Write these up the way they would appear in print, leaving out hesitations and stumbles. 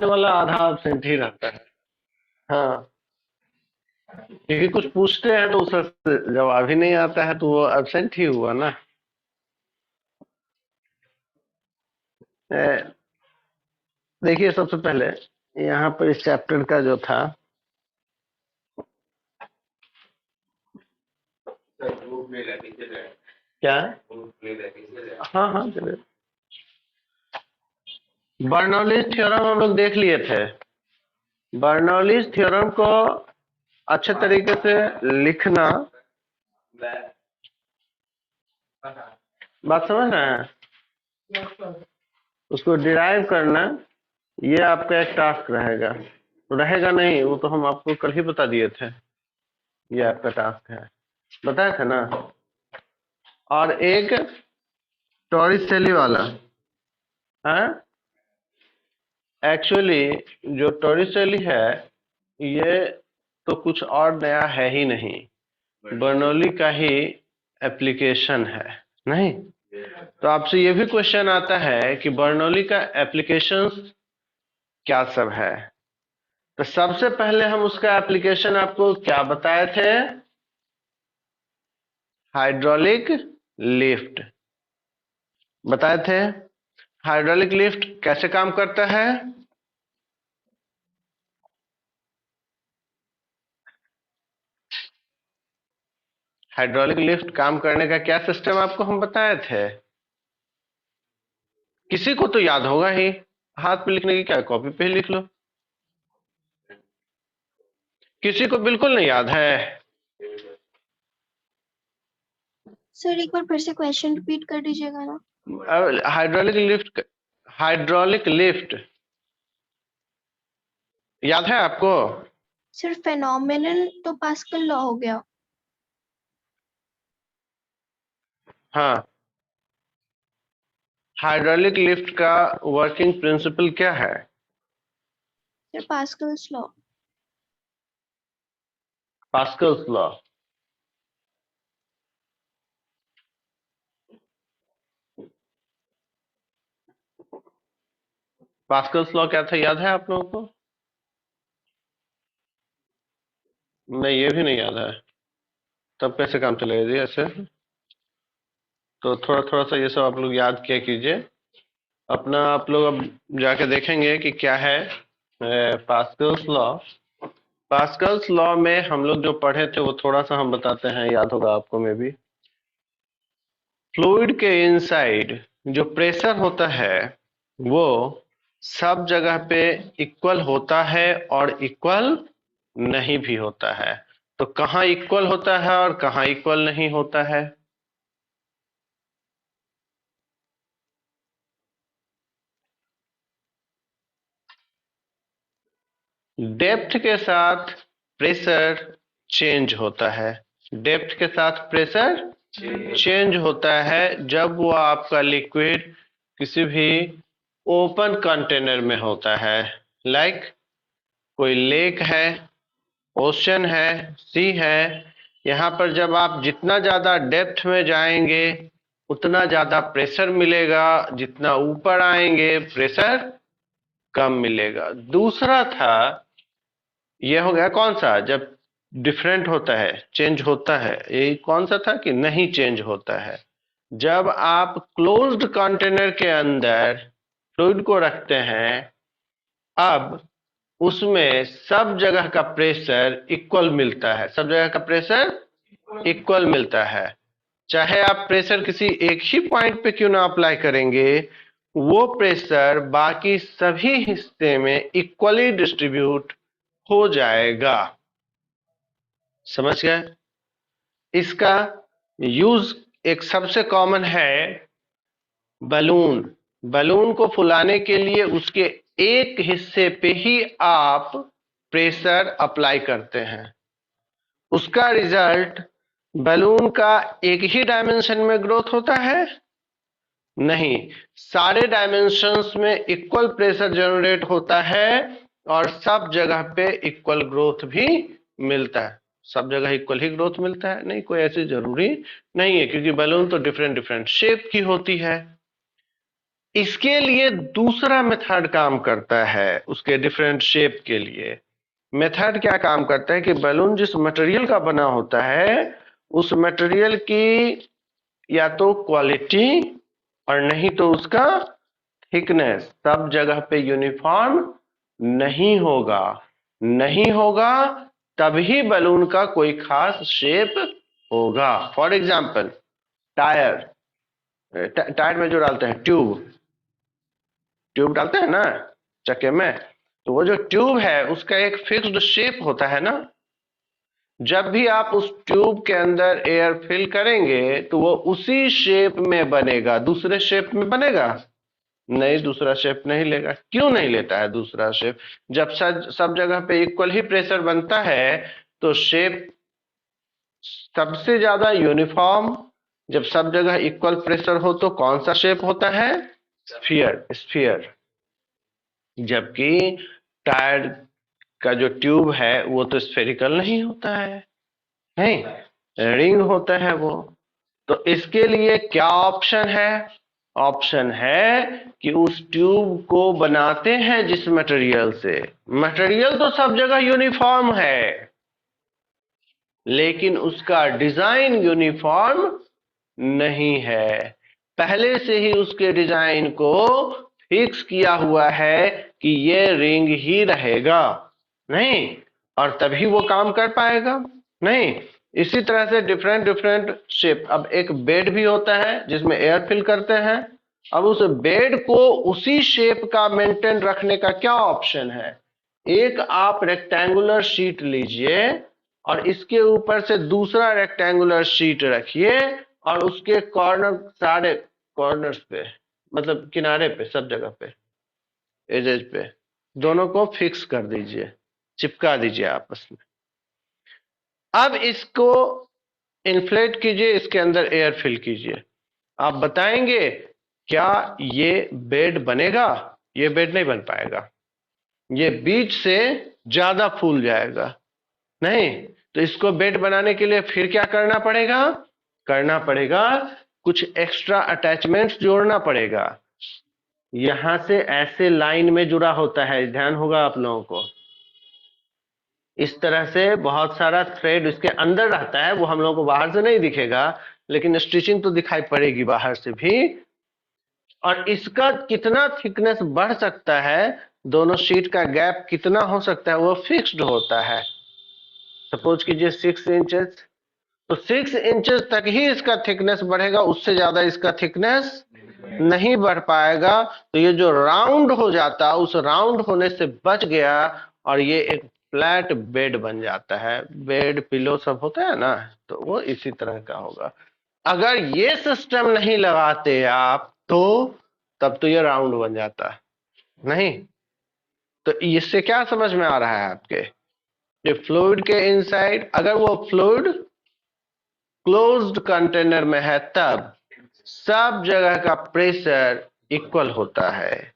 वाला आधा एब्सेंट ही रहता है। हाँ, क्योंकि कुछ पूछते हैं तो उसका जवाब ही नहीं आता है तो वो एब्सेंट ही हुआ ना। देखिए सबसे पहले यहाँ पर इस चैप्टर का जो था, क्या? हाँ हाँ चलिए। बर्नौलीज थ्योरम हम लोग देख लिए थे। बर्नौलीज थ्योरम को अच्छे तरीके से लिखना, बात समझ रहे हैं, उसको डिराइव करना, ये आपका एक टास्क रहेगा। रहेगा नहीं, वो तो हम आपको कल ही बता दिए थे, ये आपका टास्क है, बताया था ना। और एक टॉरिसेली वाला है, एक्चुअली जो टॉरिसेली है ये तो कुछ और नया है ही नहीं, बर्नौली का ही एप्लीकेशन है। नहीं तो आपसे ये भी क्वेश्चन आता है कि बर्नौली का एप्लीकेशंस क्या सब है। तो सबसे पहले हम उसका एप्लीकेशन आपको क्या बताए थे? हाइड्रोलिक लिफ्ट बताए थे। हाइड्रोलिक लिफ्ट कैसे काम करता है? हाइड्रोलिक लिफ्ट काम करने का क्या सिस्टम आपको हम बताए थे? किसी को तो याद होगा ही, हाथ पे लिखने की क्या, कॉपी पे ही लिख लो। किसी को बिल्कुल नहीं याद है? सर एक बार फिर से क्वेश्चन रिपीट कर दीजिएगा ना। हाइड्रोलिक लिफ्ट याद है आपको? सर फेनोमेनन तो पास्कल लॉ हो गया। हाँ, हाइड्रोलिक लिफ्ट का वर्किंग प्रिंसिपल क्या है? Sir Pascal's law. Pascal's law. Pascal's law क्या था, याद है आप लोगों को? नहीं, ये भी नहीं याद है, तब कैसे काम चलेगा जी ऐसे? तो थोड़ा थोड़ा सा ये सब आप लोग याद किया कीजिए अपना। आप लोग अब जाके देखेंगे कि क्या है पास्कल्स लॉ। पास्कल्स लॉ में हम लोग जो पढ़े थे वो थोड़ा सा हम बताते हैं, याद होगा आपको में भी। फ्लूइड के इनसाइड जो प्रेशर होता है वो सब जगह पे इक्वल होता है और इक्वल नहीं भी होता है। तो कहाँ इक्वल होता है और कहाँ इक्वल नहीं होता है? डेप्थ के साथ प्रेशर चेंज होता है। डेप्थ के साथ प्रेशर चेंज होता है जब वो आपका लिक्विड किसी भी ओपन कंटेनर में होता है। लाइक कोई लेक है, ओशन है, सी है। यहाँ पर जब आप जितना ज्यादा डेप्थ में जाएंगे उतना ज्यादा प्रेशर मिलेगा, जितना ऊपर आएंगे प्रेशर कम मिलेगा। दूसरा था, ये हो गया कौन सा, जब डिफरेंट होता है, चेंज होता है। ये कौन सा था कि नहीं चेंज होता है? जब आप क्लोज्ड कंटेनर के अंदर फ्लूइड को रखते हैं, अब उसमें सब जगह का प्रेशर इक्वल मिलता है, सब जगह का प्रेशर इक्वल मिलता है। चाहे आप प्रेशर किसी एक ही पॉइंट पे क्यों ना अप्लाई करेंगे, वो प्रेशर बाकी सभी हिस्से में इक्वली डिस्ट्रीब्यूट हो जाएगा। समझ गए? इसका यूज एक सबसे कॉमन है बलून। बलून को फुलाने के लिए उसके एक हिस्से पे ही आप प्रेशर अप्लाई करते हैं, उसका रिजल्ट बलून का एक ही डायमेंशन में ग्रोथ होता है? नहीं, सारे डायमेंशंस में इक्वल प्रेशर जनरेट होता है और सब जगह पे इक्वल ग्रोथ भी मिलता है। सब जगह इक्वल ही ग्रोथ मिलता है? नहीं, कोई ऐसी जरूरी नहीं है, क्योंकि बलून तो डिफरेंट डिफरेंट शेप की होती है। इसके लिए दूसरा मेथड काम करता है उसके डिफरेंट शेप के लिए। मेथड क्या काम करता है कि बैलून जिस मटेरियल का बना होता है उस मटेरियल की या तो क्वालिटी और नहीं तो उसका थिकनेस सब जगह पे यूनिफॉर्म नहीं होगा तभी बैलून का कोई खास शेप होगा। फॉर एग्जाम्पल टायर में जो डालते हैं ट्यूब डालते हैं ना चक्के में, तो वो जो ट्यूब है उसका एक फिक्स्ड शेप होता है ना। जब भी आप उस ट्यूब के अंदर एयर फिल करेंगे तो वो उसी शेप में बनेगा, दूसरे शेप में बनेगा नहीं, दूसरा शेप नहीं लेगा। क्यों नहीं लेता है दूसरा शेप? जब सब जगह पे इक्वल ही प्रेशर बनता है तो शेप सबसे ज्यादा यूनिफॉर्म, जब सब जगह इक्वल प्रेशर हो तो कौन सा शेप होता है? स्फीयर। जबकि टायर का जो ट्यूब है वो तो स्फेरिकल नहीं होता है, नहीं रिंग होता है वो। तो इसके लिए क्या ऑप्शन है? ऑप्शन है कि उस ट्यूब को बनाते हैं जिस मटेरियल से, मटेरियल तो सब जगह यूनिफॉर्म है लेकिन उसका डिजाइन यूनिफॉर्म नहीं है। पहले से ही उसके डिजाइन को फिक्स किया हुआ है कि ये रिंग ही रहेगा, नहीं, और तभी वो काम कर पाएगा, नहीं। इसी तरह से डिफरेंट डिफरेंट शेप। अब एक बेड भी होता है जिसमें एयर फिल करते हैं। अब उस बेड को उसी शेप का मेंटेन रखने का क्या ऑप्शन है? एक आप रेक्टेंगुलर शीट लीजिए और इसके ऊपर से दूसरा रेक्टेंगुलर शीट रखिए और उसके कॉर्नर, सारे कॉर्नर्स पे, मतलब किनारे पे, सब जगह पे, एजेज पे, दोनों को फिक्स कर दीजिए, चिपका दीजिए आपस में। अब इसको इन्फ्लेट कीजिए, इसके अंदर एयर फिल कीजिए। आप बताएंगे क्या ये बेड बनेगा? ये बेड नहीं बन पाएगा, ये बीच से ज्यादा फूल जाएगा, नहीं। तो इसको बेड बनाने के लिए फिर क्या करना पड़ेगा? कुछ एक्स्ट्रा अटैचमेंट्स जोड़ना पड़ेगा। यहां से ऐसे लाइन में जुड़ा होता है, ध्यान होगा आप लोगों को। इस तरह से बहुत सारा थ्रेड इसके अंदर रहता है, वो हम लोगों को बाहर से नहीं दिखेगा लेकिन स्टिचिंग तो दिखाई पड़ेगी बाहर से भी। और इसका कितना थिकनेस बढ़ सकता है, दोनों शीट का गैप कितना हो सकता है, वो फिक्स्ड होता है। सपोज कीजिए 6 इंचेस, तो 6 इंचेस तक ही इसका थिकनेस बढ़ेगा, उससे ज्यादा इसका थिकनेस नहीं बढ़ पाएगा। तो ये जो राउंड हो जाता, उस राउंड होने से बच गया और ये एक फ्लैट बेड बन जाता है। बेड पिलो सब होता है ना, तो वो इसी तरह का होगा। अगर ये सिस्टम नहीं लगाते आप तो तब तो ये राउंड बन जाता, नहीं। तो इससे क्या समझ में आ रहा है आपके? ये फ्लूइड के इनसाइड, अगर वो फ्लूइड क्लोज्ड कंटेनर में है तब सब जगह का प्रेशर इक्वल होता है।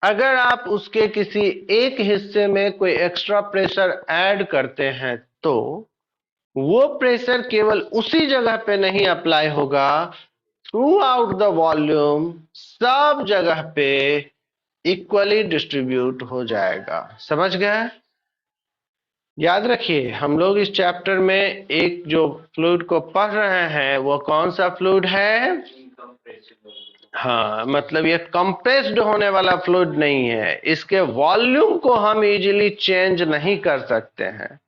अगर आप उसके किसी एक हिस्से में कोई एक्स्ट्रा प्रेशर ऐड करते हैं तो वो प्रेशर केवल उसी जगह पे नहीं अप्लाई होगा, थ्रू आउट द वॉल्यूम सब जगह पे इक्वली डिस्ट्रीब्यूट हो जाएगा। समझ गए? याद रखिए हम लोग इस चैप्टर में एक जो फ्लूइड को पढ़ रहे हैं वो कौन सा फ्लूइड है? हाँ, मतलब ये कंप्रेस्ड होने वाला फ्लूइड नहीं है, इसके वॉल्यूम को हम इजीली चेंज नहीं कर सकते हैं।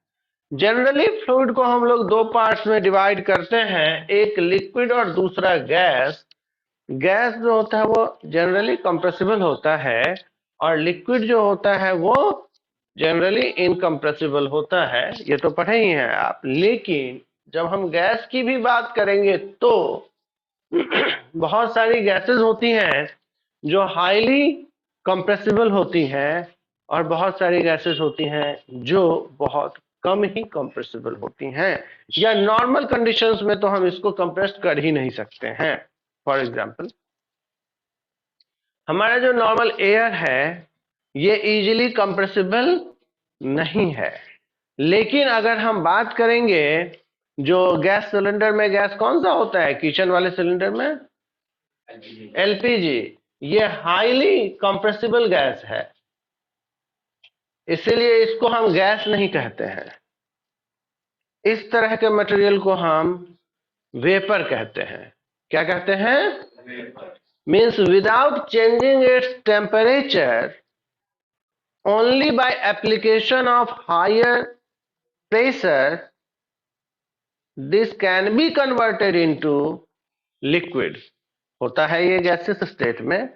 जनरली फ्लूइड को हम लोग दो पार्ट्स में डिवाइड करते हैं, एक लिक्विड और दूसरा गैस। गैस जो होता है वो जनरली कंप्रेसिबल होता है और लिक्विड जो होता है वो जनरली इनकम्प्रेसिबल होता है। ये तो पढ़े ही हैं आप। लेकिन जब हम गैस की भी बात करेंगे तो बहुत सारी गैसेस होती हैं जो हाईली कंप्रेसिबल होती हैं और बहुत सारी गैसेस होती हैं जो बहुत कम ही कंप्रेसिबल होती हैं, या नॉर्मल कंडीशंस में तो हम इसको कंप्रेस कर ही नहीं सकते हैं। फॉर एग्जांपल हमारा जो नॉर्मल एयर है ये इजीली कंप्रेसिबल नहीं है। लेकिन अगर हम बात करेंगे जो गैस सिलेंडर में, गैस कौन सा होता है किचन वाले सिलेंडर में? एलपीजी। ये हाईली कंप्रेसिबल गैस है, इसीलिए इसको हम गैस नहीं कहते हैं। इस तरह के मटेरियल को हम वेपर कहते हैं। क्या कहते हैं? Means without changing its temperature, only by application of higher pressure this can be converted into liquid। होता है ये गैसेस स्टेट में,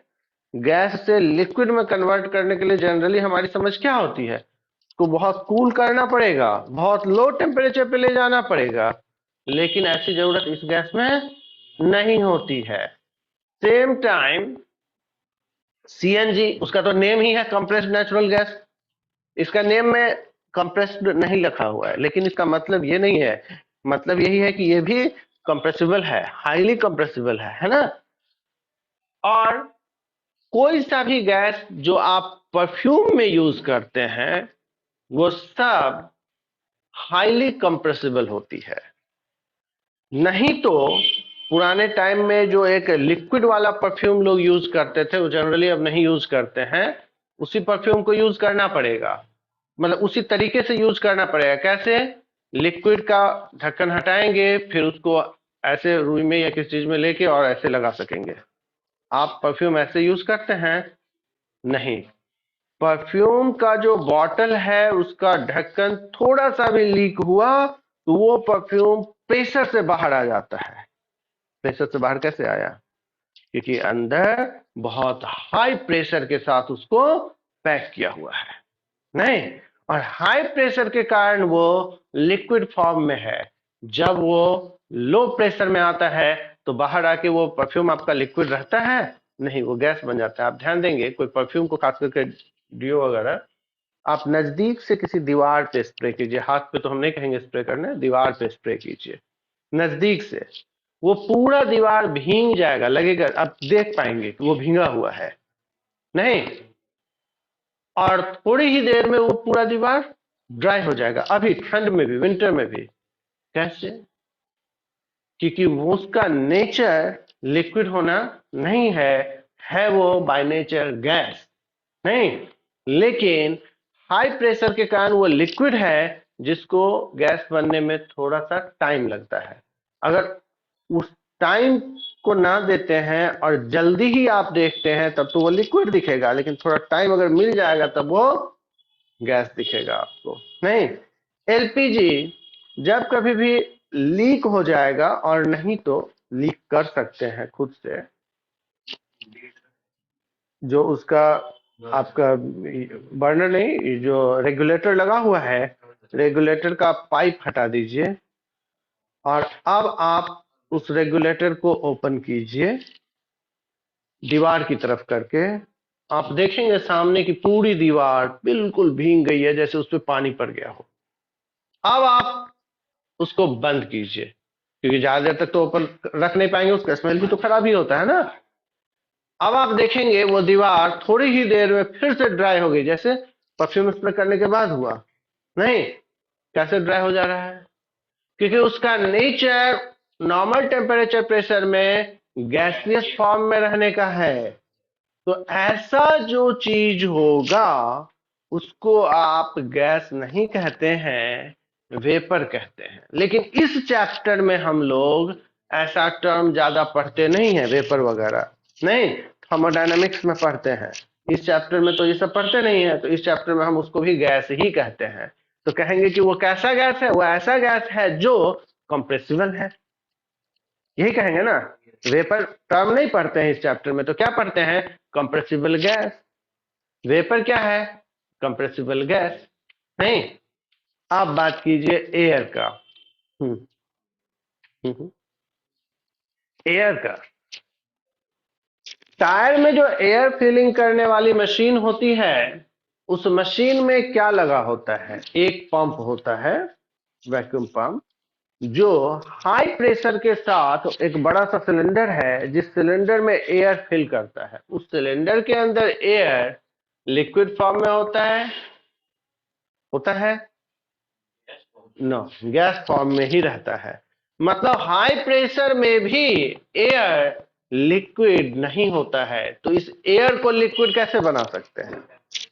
गैस से लिक्विड में कन्वर्ट करने के लिए जनरली हमारी समझ क्या होती है? उसको बहुत कूल करना पड़ेगा, बहुत लो टेम्परेचर पे ले जाना पड़ेगा, लेकिन ऐसी जरूरत इस गैस में नहीं होती है। सेम टाइम सीएनजी, उसका तो नेम ही है कंप्रेस्ड नेचुरल गैस, इसका नेम में कंप्रेस्ड नहीं लिखा हुआ है, लेकिन इसका मतलब ये नहीं है, मतलब यही है कि ये भी कंप्रेसिबल है, हाईली कंप्रेसिबल है ना। और कोई सा भी गैस जो आप परफ्यूम में यूज करते हैं वो सब हाईली कंप्रेसिबल होती है। नहीं तो पुराने टाइम में जो एक लिक्विड वाला परफ्यूम लोग यूज करते थे वो जनरली अब नहीं यूज करते हैं, उसी परफ्यूम को यूज करना पड़ेगा, मतलब उसी तरीके से यूज करना पड़ेगा। कैसे? लिक्विड का ढक्कन हटाएंगे, फिर उसको ऐसे रुई में या किसी चीज में लेके और ऐसे लगा सकेंगे। आप परफ्यूम ऐसे यूज करते हैं? नहीं। परफ्यूम का जो बॉटल है उसका ढक्कन थोड़ा सा भी लीक हुआ तो वो परफ्यूम प्रेशर से बाहर आ जाता है। प्रेशर से बाहर कैसे आया? क्योंकि अंदर बहुत हाई प्रेशर के साथ उसको पैक किया हुआ है, नहीं, और हाई प्रेशर के कारण वो लिक्विड फॉर्म में है। जब वो लो प्रेशर में आता है तो बाहर आके वो परफ्यूम आपका लिक्विड रहता है नहीं, वो गैस बन जाता है। आप ध्यान देंगे कोई परफ्यूम को, खास करके डियो वगैरह, आप नजदीक से किसी दीवार पे स्प्रे कीजिए, हाथ पे तो हम नहीं कहेंगे स्प्रे करना, दीवार पे स्प्रे कीजिए नजदीक से, वो पूरा दीवार भीग जाएगा, लगेगा आप देख पाएंगे कि वो भीगा हुआ है, नहीं, और थोड़ी ही देर में वो पूरा दीवार ड्राई हो जाएगा। अभी ठंड में भी, विंटर में भी। कैसे? क्योंकि वो उसका नेचर लिक्विड होना नहीं है वो बाय नेचर गैस, नहीं, लेकिन हाई प्रेशर के कारण वो लिक्विड है जिसको गैस बनने में थोड़ा सा टाइम लगता है। अगर उस टाइम को ना देते हैं और जल्दी ही आप देखते हैं तब तो वो लिक्विड दिखेगा, लेकिन थोड़ा टाइम अगर मिल जाएगा तब वो गैस दिखेगा आपको, नहीं। एलपीजी जब कभी भी लीक हो जाएगा, और नहीं तो लीक कर सकते हैं खुद से, जो उसका आपका बर्नर नहीं, जो रेगुलेटर लगा हुआ है, रेगुलेटर का पाइप हटा दीजिए और अब आप उस रेगुलेटर को ओपन कीजिए दीवार की तरफ करके, आप देखेंगे सामने की पूरी दीवार बिल्कुल भीग गई है, जैसे उस पर पानी पड़ गया हो। अब आप उसको बंद कीजिए, क्योंकि ज्यादा देर तक तो ओपन रख नहीं पाएंगे, उसका स्मेल भी तो खराब ही होता है ना। अब आप देखेंगे वो दीवार थोड़ी ही देर में फिर से ड्राई हो गई, जैसे परफ्यूम स्प्रे करने के बाद हुआ, नहीं। कैसे ड्राई हो जा रहा है? क्योंकि उसका नेचर नॉर्मल टेम्परेचर प्रेशर में गैसियस फॉर्म में रहने का है। तो ऐसा जो चीज होगा उसको आप गैस नहीं कहते हैं, वेपर कहते हैं। लेकिन इस चैप्टर में हम लोग ऐसा टर्म ज्यादा पढ़ते नहीं है, वेपर वगैरह नहीं, थर्मोडायनामिक्स में पढ़ते हैं। इस चैप्टर में तो ये सब पढ़ते नहीं है, तो इस चैप्टर में हम उसको भी गैस ही कहते हैं। तो कहेंगे कि वो कैसा गैस है? वो ऐसा गैस है जो कंप्रेसिबल है, यही कहेंगे ना। वेपर टर्म नहीं पढ़ते हैं इस चैप्टर में, तो क्या पढ़ते हैं? Compressible gas. वेपर क्या है? कंप्रेसिबल गैस, नहीं। आप बात कीजिए एयर का। हम्म, एयर का, टायर में जो एयर फिलिंग करने वाली मशीन होती है, उस मशीन में क्या लगा होता है? एक पंप होता है, वैक्यूम पंप, जो हाई प्रेशर के साथ एक बड़ा सा सिलेंडर है, जिस सिलेंडर में एयर फिल करता है। उस सिलेंडर के अंदर एयर लिक्विड फॉर्म में होता है, होता है नो, गैस फॉर्म में ही रहता है। मतलब हाई प्रेशर में भी एयर लिक्विड नहीं होता है, तो इस एयर को लिक्विड कैसे बना सकते हैं?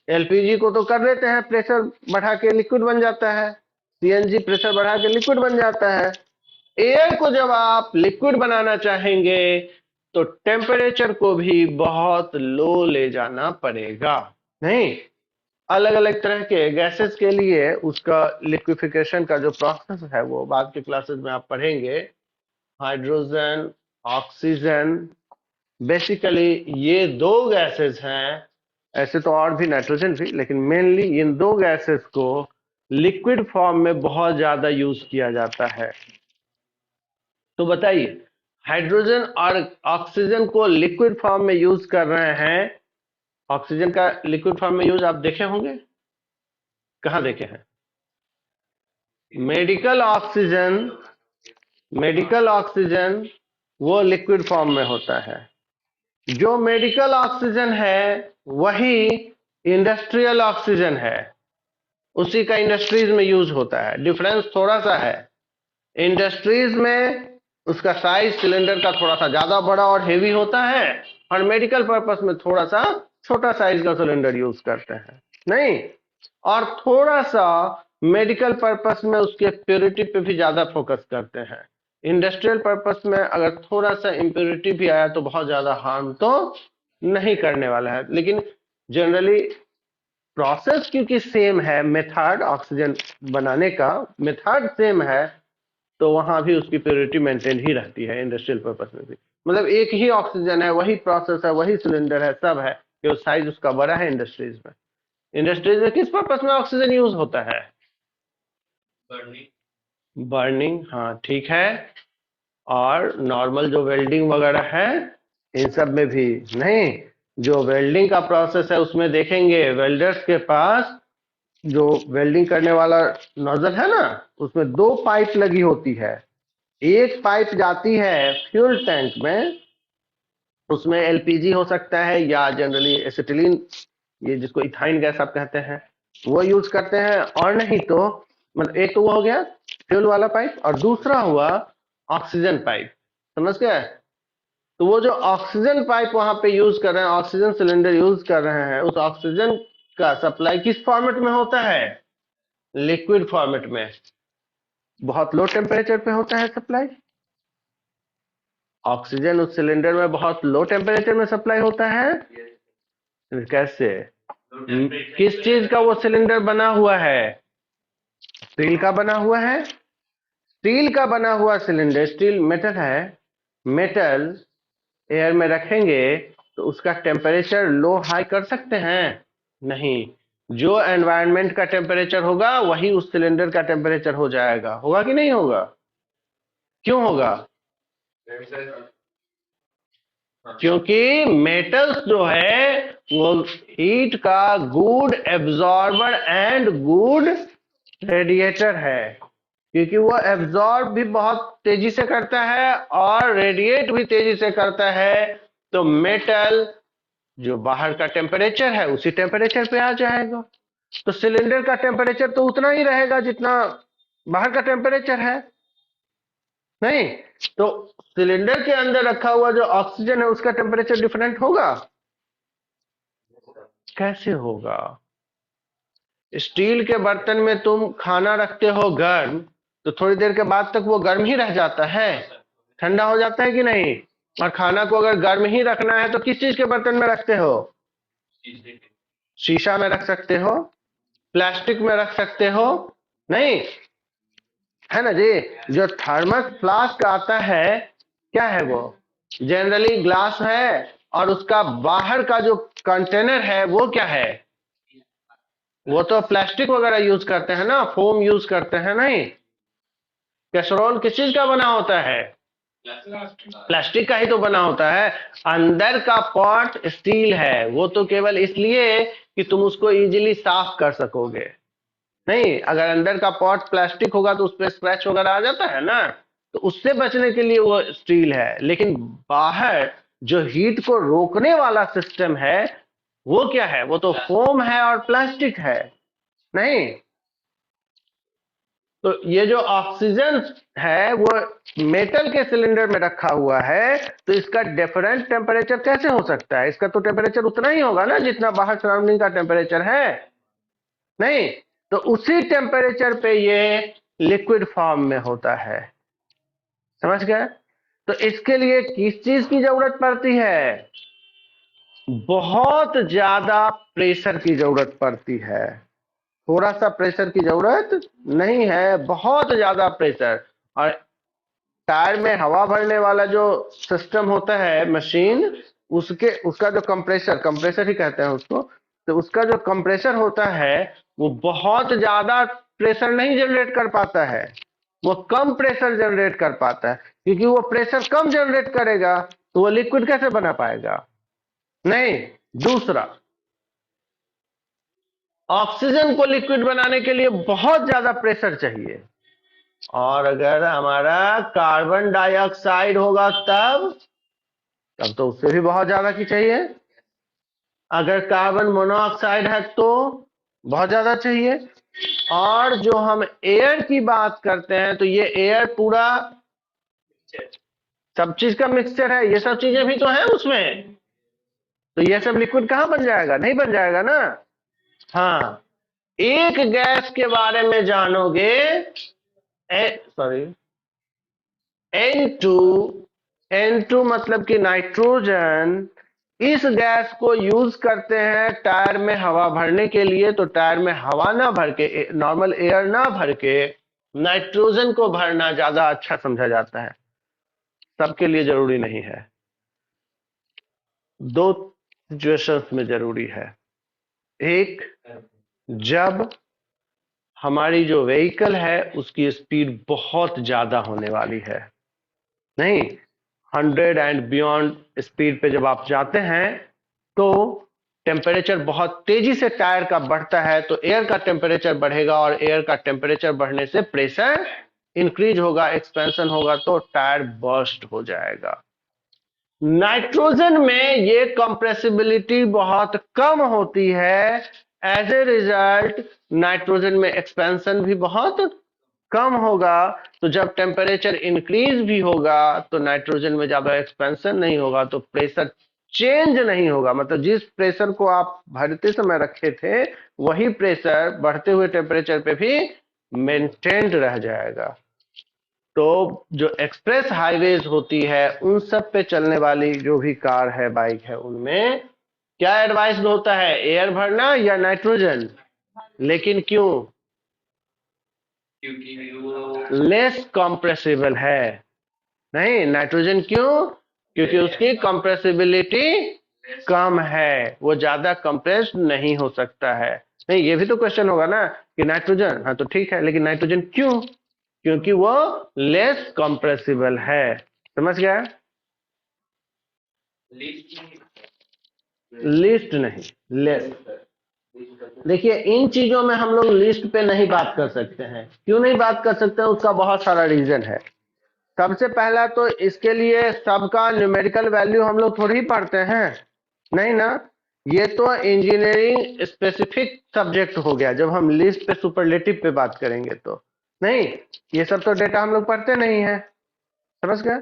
एलपीजी को तो कर देते हैं, प्रेशर बढ़ा के लिक्विड बन जाता है, सीएनजी प्रेशर बढ़ा के लिक्विड बन जाता है। एयर को जब आप लिक्विड बनाना चाहेंगे तो टेम्परेचर को भी बहुत लो ले जाना पड़ेगा। नहीं, अलग अलग तरह के गैसेस के लिए उसका लिक्विफिकेशन का जो प्रोसेस है वो बाद के क्लासेस में आप पढ़ेंगे। हाइड्रोजन, ऑक्सीजन, बेसिकली ये दो गैसेस हैं, ऐसे तो और भी नाइट्रोजन भी, लेकिन मेनली इन दो गैसेस को लिक्विड फॉर्म में बहुत ज्यादा यूज किया जाता है। तो बताइए, हाइड्रोजन और ऑक्सीजन को लिक्विड फॉर्म में यूज कर रहे हैं। ऑक्सीजन का लिक्विड फॉर्म में यूज आप देखे होंगे, कहाँ देखे हैं? मेडिकल ऑक्सीजन, मेडिकल ऑक्सीजन वो लिक्विड फॉर्म में होता है। जो मेडिकल ऑक्सीजन है वही इंडस्ट्रियल ऑक्सीजन है, उसी का इंडस्ट्रीज में यूज होता है। डिफरेंस थोड़ा सा है, इंडस्ट्रीज में उसका साइज सिलेंडर का थोड़ा सा ज्यादा बड़ा और हेवी होता है, और मेडिकल पर्पस में थोड़ा सा छोटा साइज का सिलेंडर यूज करते हैं। नहीं, और थोड़ा सा मेडिकल पर्पस में उसके प्योरिटी पे भी ज्यादा फोकस करते हैं। इंडस्ट्रियल पर्पस में अगर थोड़ा सा इम्प्योरिटी भी आया तो बहुत ज्यादा हार्म तो नहीं करने वाला है, लेकिन जनरली प्रोसेस क्योंकि सेम है, मेथड ऑक्सीजन बनाने का मेथड सेम है, तो वहां भी उसकी प्योरिटी मेंटेन ही रहती है इंडस्ट्रियल पर्पस में भी। मतलब एक ही ऑक्सीजन है, वही प्रोसेस है, वही सिलेंडर है, सब है, जो साइज उसका बड़ा है इंडस्ट्रीज में। इंडस्ट्रीज में किस पर्पस में ऑक्सीजन यूज होता है? बर्निंग, हाँ ठीक है। और नॉर्मल जो वेल्डिंग वगैरह है इन सब में भी। नहीं, जो वेल्डिंग का प्रोसेस है उसमें देखेंगे वेल्डर्स के पास जो वेल्डिंग करने वाला नोजल है ना, उसमें दो पाइप लगी होती है। एक पाइप जाती है फ्यूल टैंक में, उसमें एलपीजी हो सकता है या जनरली एसिटिलीन, ये जिसको इथाइन गैस आप कहते हैं, वो यूज करते हैं। और नहीं तो मतलब एक तो वो हो गया फ्यूल वाला पाइप, और दूसरा हुआ ऑक्सीजन पाइप, समझ गए? तो वो जो ऑक्सीजन पाइप वहां पे यूज कर रहे हैं, ऑक्सीजन सिलेंडर यूज कर रहे हैं, उस ऑक्सीजन का सप्लाई किस फॉर्मेट में होता है? लिक्विड फॉर्मेट में। बहुत लो टेम्परेचर पे होता है सप्लाई। ऑक्सीजन उस सिलेंडर में बहुत लो टेम्परेचर में सप्लाई होता है। कैसे? किस चीज का वो सिलेंडर बना हुआ है? स्टील का बना हुआ है। स्टील का बना हुआ सिलेंडर, स्टील मेटल है, मेटल एयर में रखेंगे तो उसका टेम्परेचर लो हाई कर सकते हैं? नहीं, जो एनवायरनमेंट का टेम्परेचर होगा वही उस सिलेंडर का टेम्परेचर हो जाएगा। होगा कि नहीं होगा? क्यों होगा? क्योंकि मेटल्स जो है वो हीट का good absorber and good radiator है, क्योंकि वो एब्जॉर्ब भी बहुत तेजी से करता है और रेडिएट भी तेजी से करता है। तो मेटल जो बाहर का टेम्परेचर है उसी टेम्परेचर पे आ जाएगा। तो सिलेंडर का टेम्परेचर तो उतना ही रहेगा जितना बाहर का टेम्परेचर है। नहीं, तो सिलेंडर के अंदर रखा हुआ जो ऑक्सीजन है उसका टेम्परेचर डिफरेंट होगा? कैसे होगा? स्टील के बर्तन में तुम खाना रखते हो गर्म, तो थोड़ी देर के बाद तक वो गर्म ही रह जाता है, ठंडा हो जाता है कि नहीं? और खाना को अगर गर्म ही रखना है तो किस चीज के बर्तन में रखते हो? शीशा में रख सकते हो, प्लास्टिक में रख सकते हो, नहीं है ना जी? जो थर्मस फ्लास्क आता है, क्या है वो? जनरली ग्लास है, और उसका बाहर का जो कंटेनर है वो क्या है? वो तो प्लास्टिक वगैरह यूज करते हैं ना, फोम यूज करते हैं। नहीं, कैसरोल किस चीज का बना होता है? प्लास्टिक का ही तो बना होता है। अंदर का पॉट स्टील है, वो तो केवल इसलिए कि तुम उसको इजीली साफ कर सकोगे। नहीं, अगर अंदर का पॉट प्लास्टिक होगा तो उस पर स्क्रैच वगैरह आ जाता है ना, तो उससे बचने के लिए वो स्टील है। लेकिन बाहर जो हीट को रोकने वाला सिस्टम है वो क्या है? वो तो फोम है और प्लास्टिक है। नहीं, तो ये जो ऑक्सीजन है वो मेटल के सिलेंडर में रखा हुआ है, तो इसका डिफरेंट टेम्परेचर कैसे हो सकता है? इसका तो टेम्परेचर उतना ही होगा ना जितना बाहर सराउंडिंग का टेम्परेचर है, नहीं? तो उसी टेम्परेचर पे ये लिक्विड फॉर्म में होता है, समझ गए? तो इसके लिए किस चीज की जरूरत पड़ती है? बहुत ज्यादा प्रेशर की जरूरत पड़ती है। थोड़ा सा प्रेशर की जरूरत नहीं है, बहुत ज्यादा प्रेशर। और टायर में हवा भरने वाला जो सिस्टम होता है, मशीन, उसका जो कंप्रेसर ही कहते हैं उसको, तो उसका जो कंप्रेसर होता है वो बहुत ज्यादा प्रेशर नहीं जनरेट कर पाता है, वो कम प्रेशर जनरेट कर पाता है। क्योंकि वो प्रेशर कम जनरेट करेगा तो वो लिक्विड कैसे बना पाएगा? नहीं। दूसरा, ऑक्सीजन को लिक्विड बनाने के लिए बहुत ज्यादा प्रेशर चाहिए, और अगर हमारा कार्बन डाइऑक्साइड होगा तब तो उससे भी बहुत ज्यादा की चाहिए। अगर कार्बन मोनोऑक्साइड है तो बहुत ज्यादा चाहिए। और जो हम एयर की बात करते हैं तो ये एयर पूरा सब चीज का मिक्सचर है, ये सब चीजें भी तो है उसमें, तो ये सब लिक्विड कहां बन जाएगा? नहीं बन जाएगा ना। हाँ, एक गैस के बारे में जानोगे, सॉरी, N2, N2 मतलब कि नाइट्रोजन। इस गैस को यूज करते हैं टायर में हवा भरने के लिए, तो टायर में हवा ना भर के, नॉर्मल एयर ना भर के, नाइट्रोजन को भरना ज्यादा अच्छा समझा जाता है। सबके लिए जरूरी नहीं है, दो सिचुएशंस में जरूरी है। एक, जब हमारी जो व्हीकल है उसकी स्पीड बहुत ज्यादा होने वाली है, नहीं, 100 एंड बियॉन्ड स्पीड पे जब आप जाते हैं तो टेम्परेचर बहुत तेजी से टायर का बढ़ता है, तो एयर का टेम्परेचर बढ़ेगा, और एयर का टेम्परेचर बढ़ने से प्रेशर इंक्रीज होगा, एक्सपेंशन होगा, तो टायर बर्स्ट हो जाएगा। नाइट्रोजन में ये कंप्रेसिबिलिटी बहुत कम होती है, एज ए रिजल्ट नाइट्रोजन में एक्सपेंशन भी बहुत कम होगा। तो जब टेम्परेचर इंक्रीज भी होगा तो नाइट्रोजन में ज्यादा एक्सपेंशन नहीं होगा, तो प्रेशर चेंज नहीं होगा, मतलब जिस प्रेशर को आप भरते समय रखे थे वही प्रेशर बढ़ते हुए टेम्परेचर पे भी मेंटेन्ड रह जाएगा। तो जो एक्सप्रेस हाईवेज होती है उन सब पे चलने वाली जो भी कार है, बाइक है, उनमें क्या एडवाइस होता है? एयर भरना या नाइट्रोजन? लेकिन क्यों? क्योंकि वो लेस कंप्रेसिबल है। नहीं, नाइट्रोजन क्यों? क्योंकि उसकी कंप्रेसिबिलिटी कम है, वो ज्यादा कंप्रेस नहीं हो सकता है। नहीं, ये भी तो क्वेश्चन होगा ना कि नाइट्रोजन, हाँ तो ठीक है, लेकिन नाइट्रोजन क्यों? क्योंकि वो लेस कंप्रेसिबल है। समझ गया? लिस्ट नहीं, लेस। देखिए, इन चीजों में हम लोग लिस्ट पे नहीं बात कर सकते हैं। क्यों नहीं बात कर सकते हैं? उसका बहुत सारा रीजन है। सबसे पहला तो इसके लिए सबका न्यूमेरिकल वैल्यू हम लोग थोड़ी ही पढ़ते हैं, नहीं ना। ये तो इंजीनियरिंग स्पेसिफिक सब्जेक्ट हो गया, जब हम लिस्ट पे सुपरलेटिव पे बात करेंगे तो नहीं, ये सब तो डेटा हम लोग पढ़ते नहीं है। समझ गए?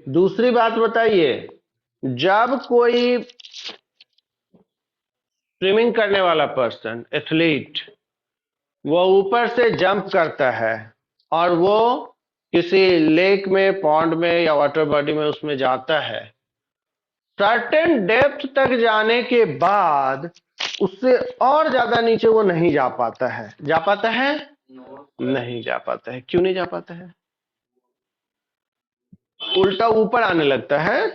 दूसरी बात बताइए, जब कोई स्विमिंग करने वाला पर्सन, एथलीट, वो ऊपर से जंप करता है और वो किसी लेक में, पॉन्ड में या वाटर बॉडी में उसमें जाता है, सर्टेन डेप्थ तक जाने के बाद उससे और ज्यादा नीचे वो नहीं जा पाता है। जा पाता है? नहीं जा पाता है। क्यों नहीं जा पाता है? उल्टा ऊपर आने लगता है।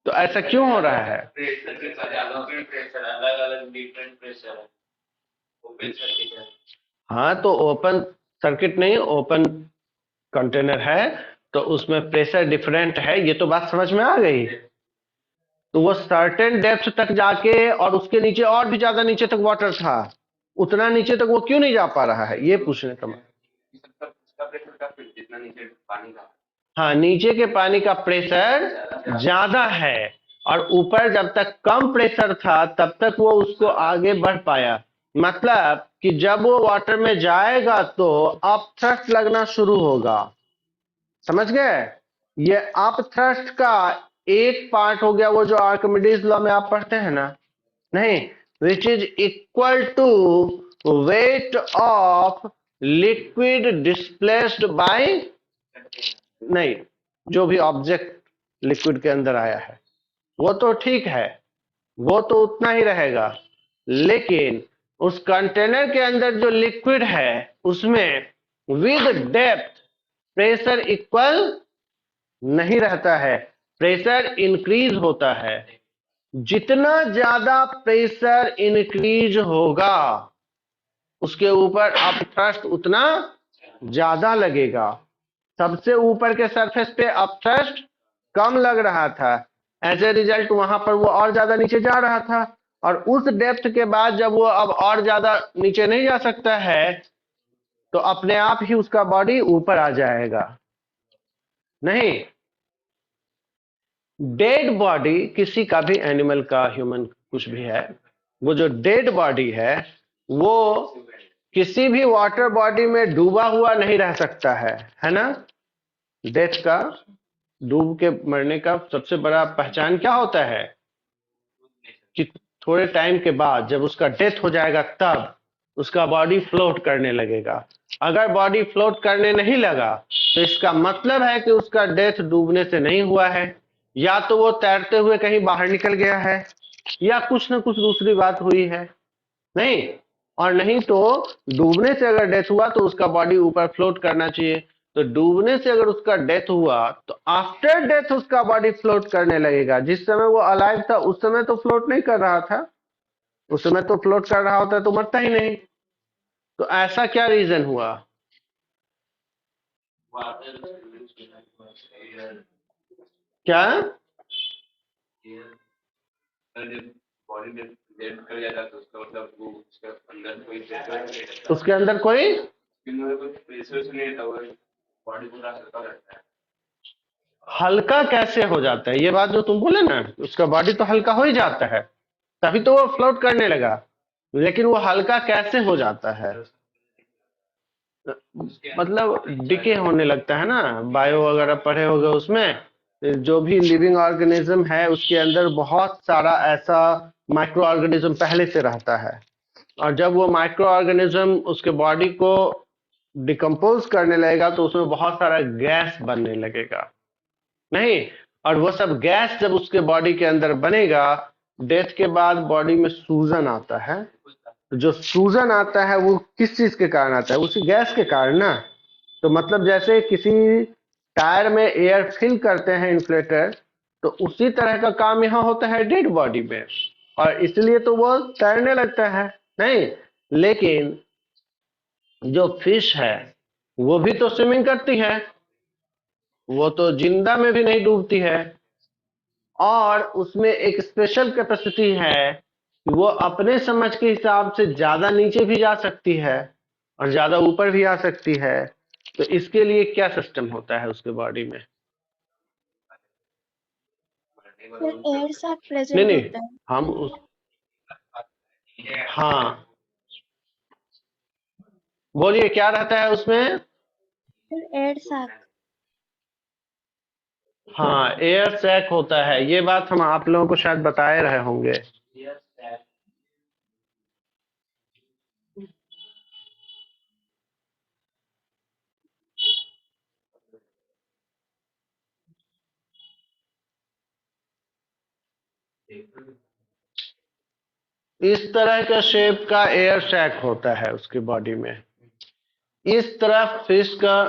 तो ऐसा क्यों हो रहा है? प्रेशर के साथ प्रेशर अलग अलग डिफरेंट प्रेशर है, ओपन सर्किट है। हाँ, तो ओपन सर्किट नहीं, ओपन कंटेनर है, तो उसमें प्रेशर डिफरेंट है, ये तो बात समझ में आ गई। तो वो सर्टेन डेप्थ तक जाके और उसके नीचे और भी ज्यादा नीचे तक वाटर था, उतना नीचे तक वो क्यों नहीं जा पा रहा है, ये पूछने का मतलब। इसका प्रेशर का जितना नीचे पानी का हाँ, नीचे के पानी का प्रेशर ज्यादा है और ऊपर जब तक कम प्रेशर था तब तक वो उसको आगे बढ़ पाया। मतलब कि जब वो वाटर में जाएगा तो अप थ्रस्ट लगना शुरू होगा। समझ गए? ये अप थ्रस्ट का एक पार्ट हो गया वो जो आर्किमिडीज लॉ में आप पढ़ते हैं ना, नहीं, which is equal to weight of liquid displaced by, नहीं, जो भी ऑब्जेक्ट लिक्विड के अंदर आया है वो तो ठीक है, वो तो उतना ही रहेगा, लेकिन उस कंटेनर के अंदर जो लिक्विड है उसमें विद डेप्थ प्रेशर इक्वल नहीं रहता है, प्रेशर इंक्रीज होता है। जितना ज्यादा प्रेशर इंक्रीज होगा उसके ऊपर अप थ्रस्ट उतना ज्यादा लगेगा। सबसे ऊपर के सरफेस पे अप थ्रस्ट कम लग रहा था, एज ए रिजल्ट वहां पर वो और ज्यादा नीचे जा रहा था, और उस डेप्थ के बाद जब वो अब और ज्यादा नीचे नहीं जा सकता है तो अपने आप ही उसका बॉडी ऊपर आ जाएगा। नहीं, डेड बॉडी किसी का भी, एनिमल का, ह्यूमन, कुछ भी है, वो जो डेड बॉडी है वो किसी भी वाटर बॉडी में डूबा हुआ नहीं रह सकता है ना? डेथ का, डूब के मरने का सबसे बड़ा पहचान क्या होता है कि थोड़े टाइम के बाद जब उसका डेथ हो जाएगा तब उसका बॉडी फ्लोट करने लगेगा। अगर बॉडी फ्लोट करने नहीं लगा तो इसका मतलब है कि उसका डेथ डूबने से नहीं हुआ है, या तो वो तैरते हुए कहीं बाहर निकल गया है या कुछ ना कुछ दूसरी बात हुई है। नहीं, और नहीं तो डूबने से अगर डेथ हुआ तो उसका बॉडी ऊपर फ्लोट करना चाहिए, तो डूबने से अगर उसका डेथ हुआ तो आफ्टर डेथ उसका बॉडी फ्लोट करने लगेगा। जिस समय वो अलाइव था उस समय तो फ्लोट नहीं कर रहा था, उस समय तो फ्लोट कर रहा होता तो मरता ही नहीं। तो ऐसा क्या रीजन हुआ? क्या? बॉडी में डेड कर जाता तो उसका मतलब वो उसके अंदर कोई उसके अंदर कोई प्रेशर नहीं था, बॉडी पूरा हल्का रहता है। हल्का कैसे हो जाता है? ये बात जो तुम बोले ना, उसका बॉडी तो हल्का हो ही जाता है, तभी तो वो फ्लोट करने लगा, लेकिन वो हल्का कैसे हो जाता है? मतलब डिके होने लगता है ना, बायो वगैरह पढ़े होगे उसमें, जो भी लिविंग ऑर्गेनिज्म है उसके अंदर बहुत सारा ऐसा माइक्रो ऑर्गेनिज्म पहले से रहता है, और जब वो माइक्रो ऑर्गेनिज्म उसके बॉडी को डिकम्पोज करने लगेगा तो उसमें बहुत सारा गैस बनने लगेगा। नहीं, और वो सब गैस जब उसके बॉडी के अंदर बनेगा, डेथ के बाद बॉडी में सूजन आता है। जो सूजन आता है वो किस चीज के कारण आता है? उसी गैस के कारण ना। तो मतलब जैसे किसी टायर में एयर फिल करते हैं इन्फ्लेटर, तो उसी तरह का काम यहाँ होता है डेड बॉडी में, और इसलिए तो वो तैरने लगता है। नहीं, लेकिन जो फिश है वो भी तो स्विमिंग करती है, वो तो जिंदा में भी नहीं डूबती है, और उसमें एक स्पेशल कैपेसिटी है कि वो अपने समझ के हिसाब से ज्यादा नीचे भी जा सकती है और ज्यादा ऊपर भी आ सकती है। तो इसके लिए क्या सिस्टम होता है उसके बॉडी में? फिर एयर साथ नहीं प्रेजेंट नहीं, होता है। हम उस, हाँ, बोलिए क्या रहता है उसमें? फिर एयर साथ। हाँ, एयर सैक होता है। ये बात हम आप लोगों को शायद बताए रहे होंगे। इस तरह का शेप का एयर सैक होता है उसकी बॉडी में। इस तरफ फिश का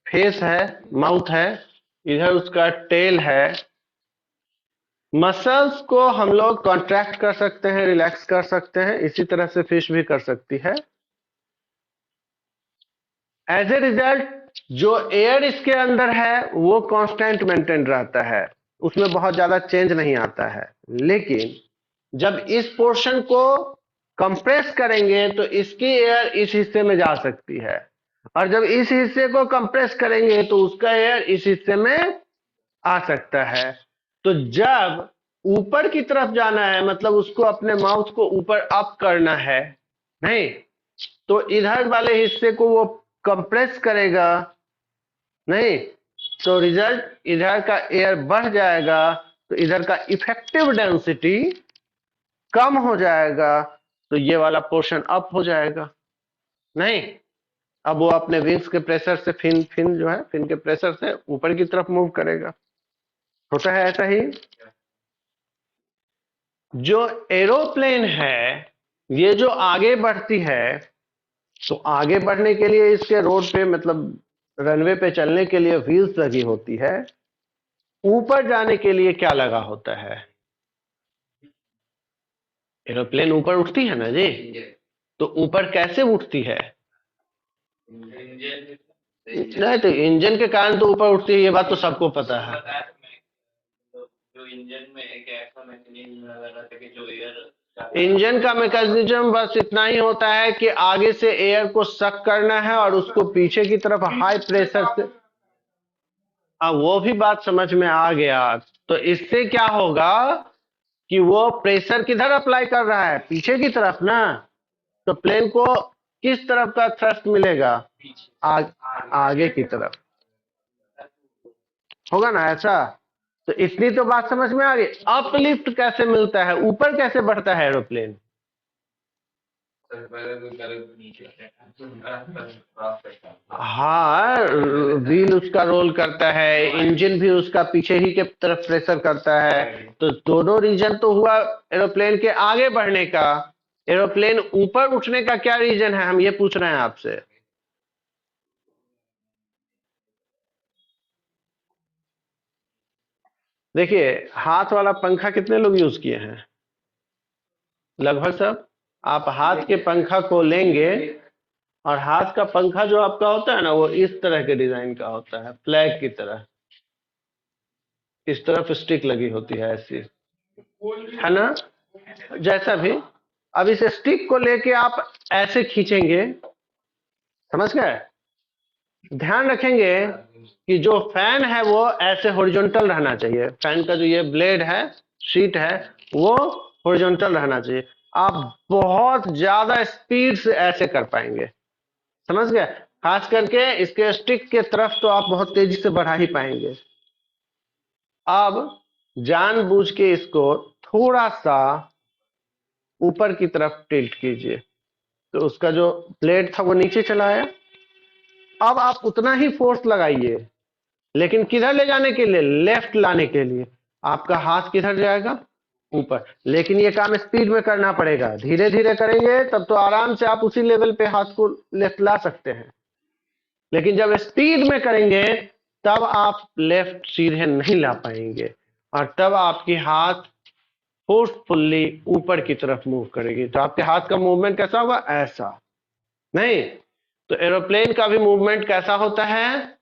फेस है, माउथ है, इधर उसका टेल है। मसल्स को हम लोग कॉन्ट्रैक्ट कर सकते हैं, रिलैक्स कर सकते हैं, इसी तरह से फिश भी कर सकती है। एज ए रिजल्ट जो एयर इसके अंदर है वो कांस्टेंट मेंटेन रहता है, उसमें बहुत ज्यादा चेंज नहीं आता है। लेकिन जब इस पोर्शन को कंप्रेस करेंगे तो इसकी एयर इस हिस्से में जा सकती है, और जब इस हिस्से को कंप्रेस करेंगे तो उसका एयर इस हिस्से में आ सकता है। तो जब ऊपर की तरफ जाना है, मतलब उसको अपने माउथ को ऊपर अप करना है, नहीं तो इधर वाले हिस्से को वो कंप्रेस करेगा, नहीं तो रिजल्ट इधर का एयर बढ़ जाएगा, तो इधर का इफेक्टिव डेंसिटी कम हो जाएगा, तो ये वाला पोर्शन अप हो जाएगा। नहीं, अब वो अपने विंग्स के प्रेशर से फिन जो है, फिन के प्रेशर से ऊपर की तरफ मूव करेगा। होता है ऐसा ही। जो एरोप्लेन है, ये जो आगे बढ़ती है, तो आगे बढ़ने के लिए इसके रोड पे, मतलब रनवे पे चलने के लिए व्हील्स लगी होती है। ऊपर जाने के लिए क्या लगा होता है? एरोप्लेन ऊपर उठती है ना जी, तो ऊपर कैसे उठती है? इंजन नहीं, तो इंजन के कारण तो ऊपर उठती है, ये बात तो सबको पता है। जो इंजन में एक ऐसा मैकेनिज्म लगा था कि जो एयर इंजन का मैकेनिज्म बस इतना ही होता है कि आगे से एयर को सक करना है और उसको पीछे की तरफ हाई प्रेशर से। हाँ, वो भी बात समझ में आ गया। तो इससे क्या होगा कि वो प्रेशर किधर अप्लाई कर रहा है? पीछे की तरफ ना। तो प्लेन को किस तरफ का थ्रस्ट मिलेगा? आगे की तरफ होगा ना ऐसा। तो इतनी तो बात समझ में आ गई। अपलिफ्ट कैसे मिलता है, ऊपर कैसे बढ़ता है एरोप्लेन? हाँ, व्हील उसका रोल करता है, इंजन भी उसका पीछे ही के तरफ प्रेशर करता है। तो दोनों रीजन तो हुआ एरोप्लेन के आगे बढ़ने का। एरोप्लेन ऊपर उठने का क्या रीजन है, हम ये पूछ रहे हैं आपसे। देखिए, हाथ वाला पंखा कितने लोग यूज किए हैं? लगभग सब। आप हाथ के पंखा को लेंगे और हाथ का पंखा जो आपका होता है ना, वो इस तरह के डिजाइन का होता है, फ्लैग की तरह। इस तरफ स्टिक लगी होती है ऐसी, है ना? जैसा भी। अब इस स्टिक को लेके आप ऐसे खींचेंगे, समझ गए? ध्यान रखेंगे कि जो फैन है वो ऐसे हॉरिजॉन्टल रहना चाहिए। फैन का जो ये ब्लेड है, शीट है, वो हॉरिजॉन्टल रहना चाहिए। आप बहुत ज्यादा स्पीड से ऐसे कर पाएंगे, समझ गए? खास करके इसके स्टिक के तरफ तो आप बहुत तेजी से बढ़ा ही पाएंगे। अब जानबूझ के इसको थोड़ा सा ऊपर की तरफ टिल्ट कीजिए, तो उसका जो ब्लेड था वो नीचे चला आया। अब आप उतना ही फोर्स लगाइए, लेकिन किधर ले जाने के लिए? लेफ्ट लाने के लिए। आपका हाथ किधर जाएगा? ऊपर। लेकिन ये काम स्पीड में करना पड़ेगा, धीरे धीरे करेंगे तब तो आराम से आप उसी लेवल पे हाथ को लेफ्ट ला सकते हैं। लेकिन जब स्पीड में करेंगे तब आप लेफ्ट सीधे नहीं ला पाएंगे, और तब आपकी हाथ फोर्सफुल्ली ऊपर की तरफ मूव करेगी। तो आपके हाथ का मूवमेंट कैसा होगा? ऐसा। नहीं तो एरोप्लेन का भी मूवमेंट कैसा होता है?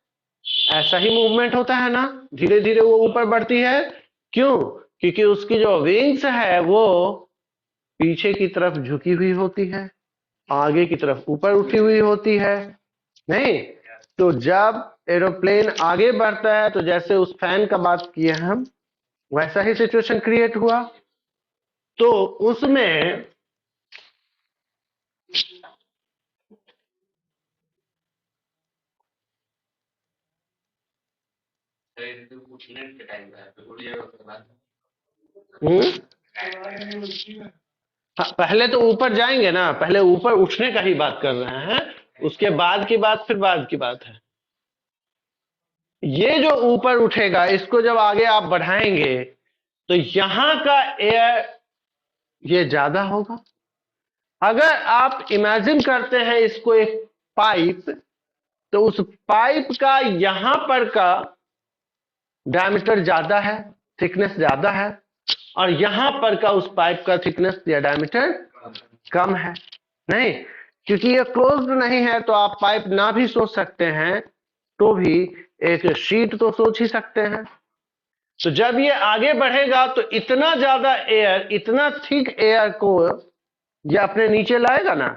ऐसा ही मूवमेंट होता है ना, धीरे धीरे वो ऊपर बढ़ती है। क्यों? क्योंकि उसकी जो विंग्स है वो पीछे की तरफ झुकी हुई होती है, आगे की तरफ ऊपर उठी हुई होती है। नहीं तो जब एरोप्लेन आगे बढ़ता है, तो जैसे उस फैन का बात किए हम, वैसा ही सिचुएशन क्रिएट हुआ। तो उसमें उठने के टाइम का तो उठ जाएगा उसके बाद। हाँ, पहले तो ऊपर जाएंगे ना, पहले ऊपर उठने का ही बात कर रहे हैं, उसके बाद की बात फिर बाद की बात है। ये जो ऊपर उठेगा, इसको जब आगे आप बढ़ाएंगे तो यहां का एयर ये ज्यादा होगा। अगर आप इमेजिन करते हैं इसको एक पाइप, तो उस पाइप का यहां पर का डायमीटर ज्यादा है, थिकनेस ज्यादा है, और यहां पर का उस पाइप का थिकनेस या डायमीटर कम है। नहीं, क्योंकि ये क्लोज्ड नहीं है, तो आप पाइप ना भी सोच सकते हैं, तो भी एक शीट तो सोच ही सकते हैं। तो जब ये आगे बढ़ेगा तो इतना ज्यादा एयर, इतना थिक एयर को ये अपने नीचे लाएगा ना,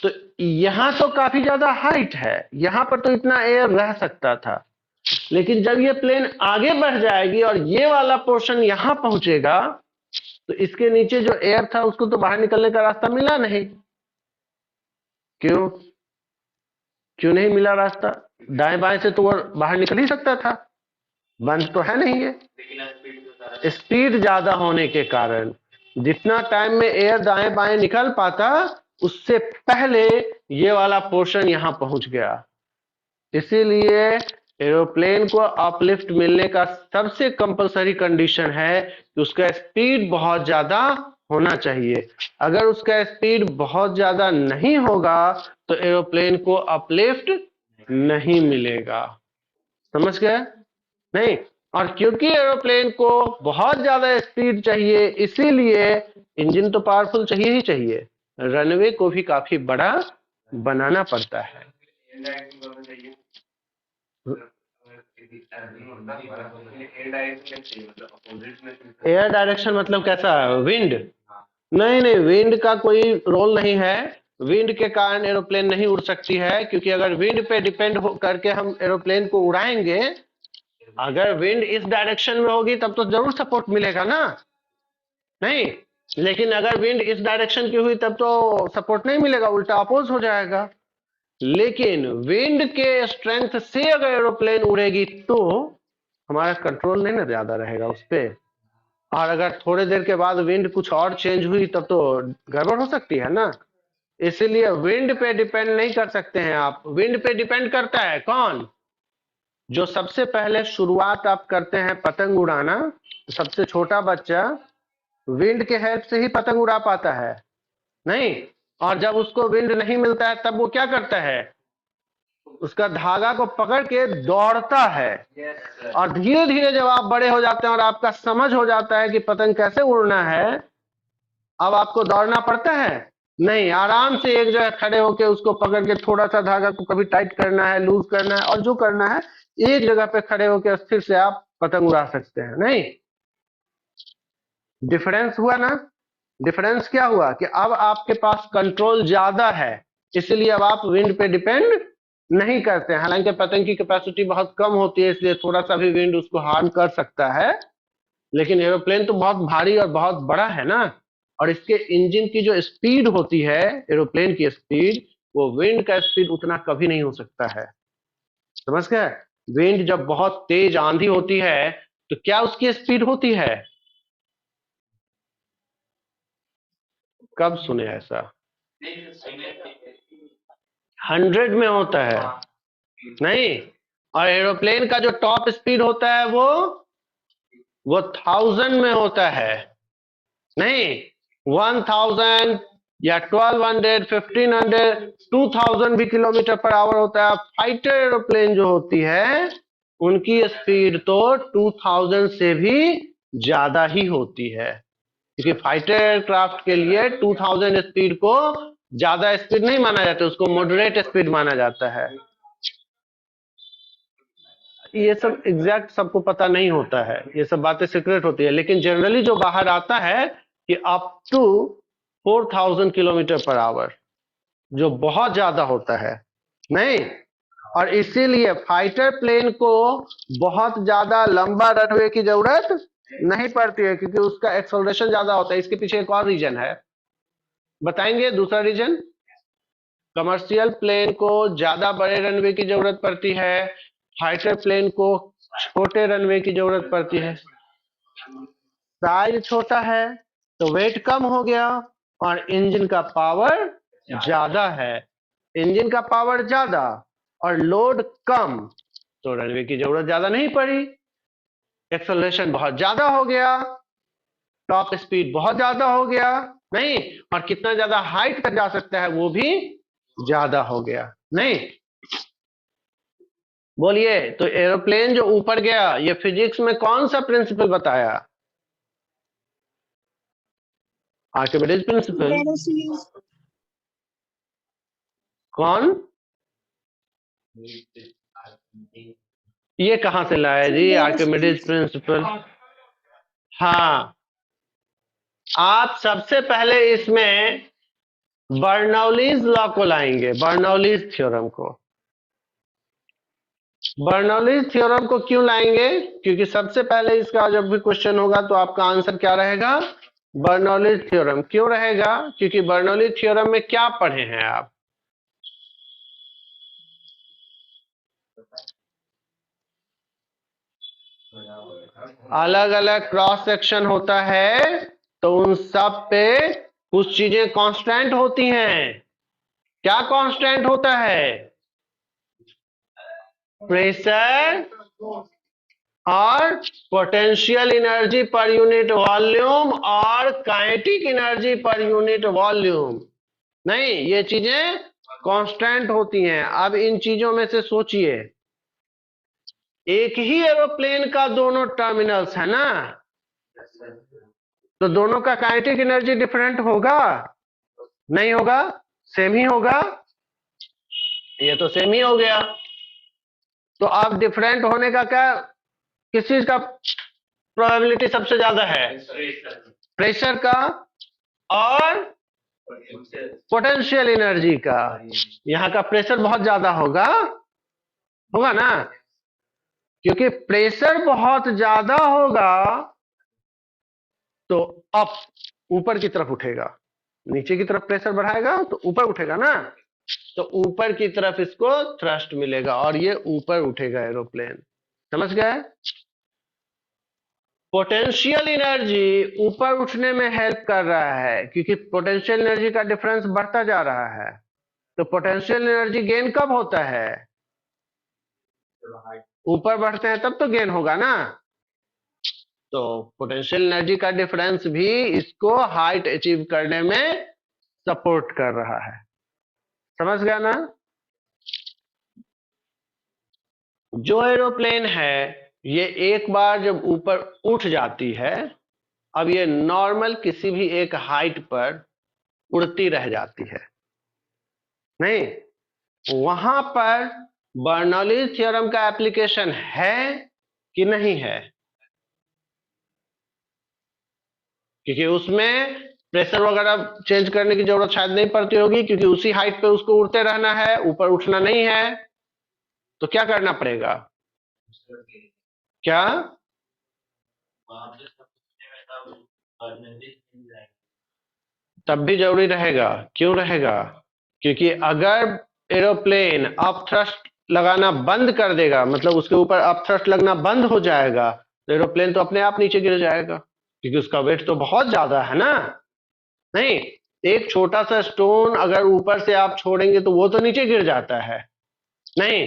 तो यहां तो काफी ज्यादा हाइट है, यहां पर तो इतना एयर रह सकता था, लेकिन जब ये प्लेन आगे बढ़ जाएगी और ये वाला पोर्शन यहां पहुंचेगा तो इसके नीचे जो एयर था उसको तो बाहर निकलने का रास्ता मिला नहीं। क्यों क्यों नहीं मिला रास्ता? दाएं बाएं से तो वो बाहर निकल ही सकता था, बंद तो है नहीं है। स्पीड ज्यादा होने के कारण जितना टाइम में एयर दाएं बाएं निकल पाता उससे पहले ये वाला पोर्शन यहां पहुंच गया। इसीलिए एरोप्लेन को अपलिफ्ट मिलने का सबसे कंपलसरी कंडीशन है कि उसका स्पीड बहुत ज्यादा होना चाहिए। अगर उसका स्पीड बहुत ज्यादा नहीं होगा तो एरोप्लेन को अपलिफ्ट नहीं मिलेगा। समझ गए? नहीं। और क्योंकि एरोप्लेन को बहुत ज्यादा स्पीड चाहिए इसीलिए इंजन तो पावरफुल चाहिए ही चाहिए, रनवे को भी काफी बड़ा बनाना पड़ता है। एयर डायरेक्शन मतलब कैसा? विंड? नहीं नहीं, विंड का कोई रोल नहीं है। विंड के कारण एरोप्लेन नहीं उड़ सकती है, क्योंकि अगर विंड पे डिपेंड करके हम एरोप्लेन को उड़ाएंगे, अगर विंड इस डायरेक्शन में होगी तब तो जरूर सपोर्ट मिलेगा ना। नहीं, लेकिन अगर विंड इस डायरेक्शन की हुई तब तो सपोर्ट नहीं मिलेगा, उल्टा अपोज हो जाएगा। लेकिन विंड के स्ट्रेंथ से अगर एरोप्लेन उड़ेगी तो हमारा कंट्रोल नहीं ना ज्यादा रहेगा उस पर। और अगर थोड़ी देर के बाद विंड कुछ और चेंज हुई तब तो गड़बड़ हो सकती है ना। इसीलिए विंड पे डिपेंड नहीं कर सकते हैं आप। विंड पे डिपेंड करता है कौन? जो सबसे पहले शुरुआत आप करते हैं पतंग उड़ाना, सबसे छोटा बच्चा विंड के हेल्प से ही पतंग उड़ा पाता है। नहीं, और जब उसको विंड नहीं मिलता है तब वो क्या करता है? उसका धागा को पकड़ के दौड़ता है। और धीरे धीरे जब आप बड़े हो जाते हैं और आपका समझ हो जाता है कि पतंग कैसे उड़ना है, अब आपको दौड़ना पड़ता है नहीं, आराम से एक जगह खड़े होकर उसको पकड़ के थोड़ा सा धागा को कभी टाइट करना है, लूज करना है, और जो करना है एक जगह पे खड़े होकर स्थिर से आप पतंग उड़ा सकते हैं। नहीं, डिफरेंस हुआ ना? डिफरेंस क्या हुआ कि अब आपके पास कंट्रोल ज्यादा है, इसलिए अब आप विंड पे डिपेंड नहीं करते हैं। हालांकि पतंग की कैपेसिटी बहुत कम होती है, इसलिए थोड़ा सा भी विंड उसको हार्म कर सकता है, लेकिन एरोप्लेन तो बहुत भारी और बहुत बड़ा है ना। और इसके इंजन की जो स्पीड होती है, एरोप्लेन की स्पीड, वो विंड का स्पीड उतना कभी नहीं हो सकता है। समझ गए? विंड जब बहुत तेज आंधी होती है तो क्या उसकी स्पीड होती है? कब सुने ऐसा? 100 में होता है। नहीं, और एरोप्लेन का जो टॉप स्पीड होता है वो 1000 में होता है। नहीं, 1000 या 1200, 1500, 2000 भी किलोमीटर पर आवर होता है। फाइटर एरोप्लेन जो होती है उनकी स्पीड तो 2000 से भी ज्यादा ही होती है, क्योंकि फाइटर एयरक्राफ्ट के लिए 2000 स्पीड को ज्यादा स्पीड नहीं माना जाता, उसको मॉडरेट स्पीड माना जाता है। ये सब एग्जैक्ट सबको पता नहीं होता है, ये सब बातें सीक्रेट होती है, लेकिन जनरली जो बाहर आता है कि up to 4000 kilometre per hour, जो बहुत ज्यादा होता है। नहीं, और इसीलिए फाइटर प्लेन को बहुत ज्यादा लंबा रनवे की जरूरत नहीं पड़ती है, क्योंकि उसका एक्सेलरेशन ज्यादा होता है। इसके पीछे एक और रीजन है, बताएंगे दूसरा रीजन। कमर्शियल प्लेन को ज्यादा बड़े रनवे की जरूरत पड़ती है, फाइटर प्लेन को छोटे रनवे की जरूरत पड़ती है। साइज छोटा है तो वेट कम हो गया, और इंजन का पावर ज्यादा है। इंजन का पावर ज्यादा और लोड कम, तो रनवे की जरूरत ज्यादा नहीं पड़ी। एक्सेलरेशन बहुत ज्यादा हो गया, टॉप स्पीड बहुत ज्यादा हो गया। नहीं, और कितना ज्यादा हाइट तक जा सकता है वो भी ज्यादा हो गया। नहीं, बोलिए, तो एरोप्लेन जो ऊपर गया, ये फिजिक्स में कौन सा प्रिंसिपल बताया? Archimedes principal. कौन? ये कहां से लाया जी आर्किमिडीज प्रिंसिपल? हाँ, आप सबसे पहले इसमें बर्नौलीज लॉ को लाएंगे, बर्नौलीज थ्योरम को। बर्नौलीज थ्योरम को क्यों लाएंगे? क्योंकि सबसे पहले इसका जब भी क्वेश्चन होगा तो आपका आंसर क्या रहेगा? Bernoulli's theorem. क्यों रहेगा? क्योंकि बर्नौलीज थ्योरम में क्या पढ़े हैं आप? अलग अलग क्रॉस सेक्शन होता है तो उन सब पे कुछ चीजें कांस्टेंट होती हैं। क्या कांस्टेंट होता है? प्रेशर और potential energy per unit volume और kinetic energy per unit volume. नहीं, ये चीजें कांस्टेंट होती हैं। अब इन चीजों में से सोचिए, एक ही एरोप्लेन का दोनों टर्मिनल्स है ना, तो दोनों का काइनेटिक एनर्जी डिफरेंट होगा? नहीं होगा, सेम ही होगा। ये तो सेम ही हो गया। तो अब डिफरेंट होने का क्या, किस चीज का प्रोबेबिलिटी सबसे ज्यादा है? प्रेशर का और पोटेंशियल एनर्जी का। यहाँ का प्रेशर बहुत ज्यादा होगा, होगा ना? क्योंकि प्रेशर बहुत ज्यादा होगा तो अप, ऊपर की तरफ उठेगा। नीचे की तरफ प्रेशर बढ़ाएगा तो ऊपर उठेगा ना, तो ऊपर की तरफ इसको थ्रस्ट मिलेगा और ये ऊपर उठेगा एरोप्लेन। समझ गए? पोटेंशियल एनर्जी ऊपर उठने में हेल्प कर रहा है क्योंकि पोटेंशियल एनर्जी का डिफरेंस बढ़ता जा रहा है। तो पोटेंशियल एनर्जी गेन कब होता है? ऊपर बढ़ते हैं तब तो गेन होगा ना। तो पोटेंशियल एनर्जी का डिफरेंस भी इसको हाइट अचीव करने में सपोर्ट कर रहा है। समझ गया ना? जो एरोप्लेन है ये एक बार जब ऊपर उठ जाती है, अब ये नॉर्मल किसी भी एक हाइट पर उड़ती रह जाती है, नहीं? वहां पर बर्नौलीज थ्योरम का एप्लीकेशन है कि नहीं है? क्योंकि उसमें प्रेशर वगैरह चेंज करने की जरूरत शायद नहीं पड़ती होगी क्योंकि उसी हाइट पे उसको उड़ते रहना है, ऊपर उठना नहीं है। तो क्या करना पड़ेगा? क्या? तब भी जरूरी रहेगा। क्यों रहेगा? क्योंकि अगर एरोप्लेन अप थ्रस्ट लगाना बंद कर देगा, मतलब उसके ऊपर अप थ्रस्ट लगना बंद हो जाएगा, तो एरोप्लेन तो अपने आप नीचे गिर जाएगा क्योंकि उसका वेट तो बहुत ज्यादा है ना। नहीं, एक छोटा सा स्टोन अगर ऊपर से आप छोड़ेंगे तो वो तो नीचे गिर जाता है। नहीं,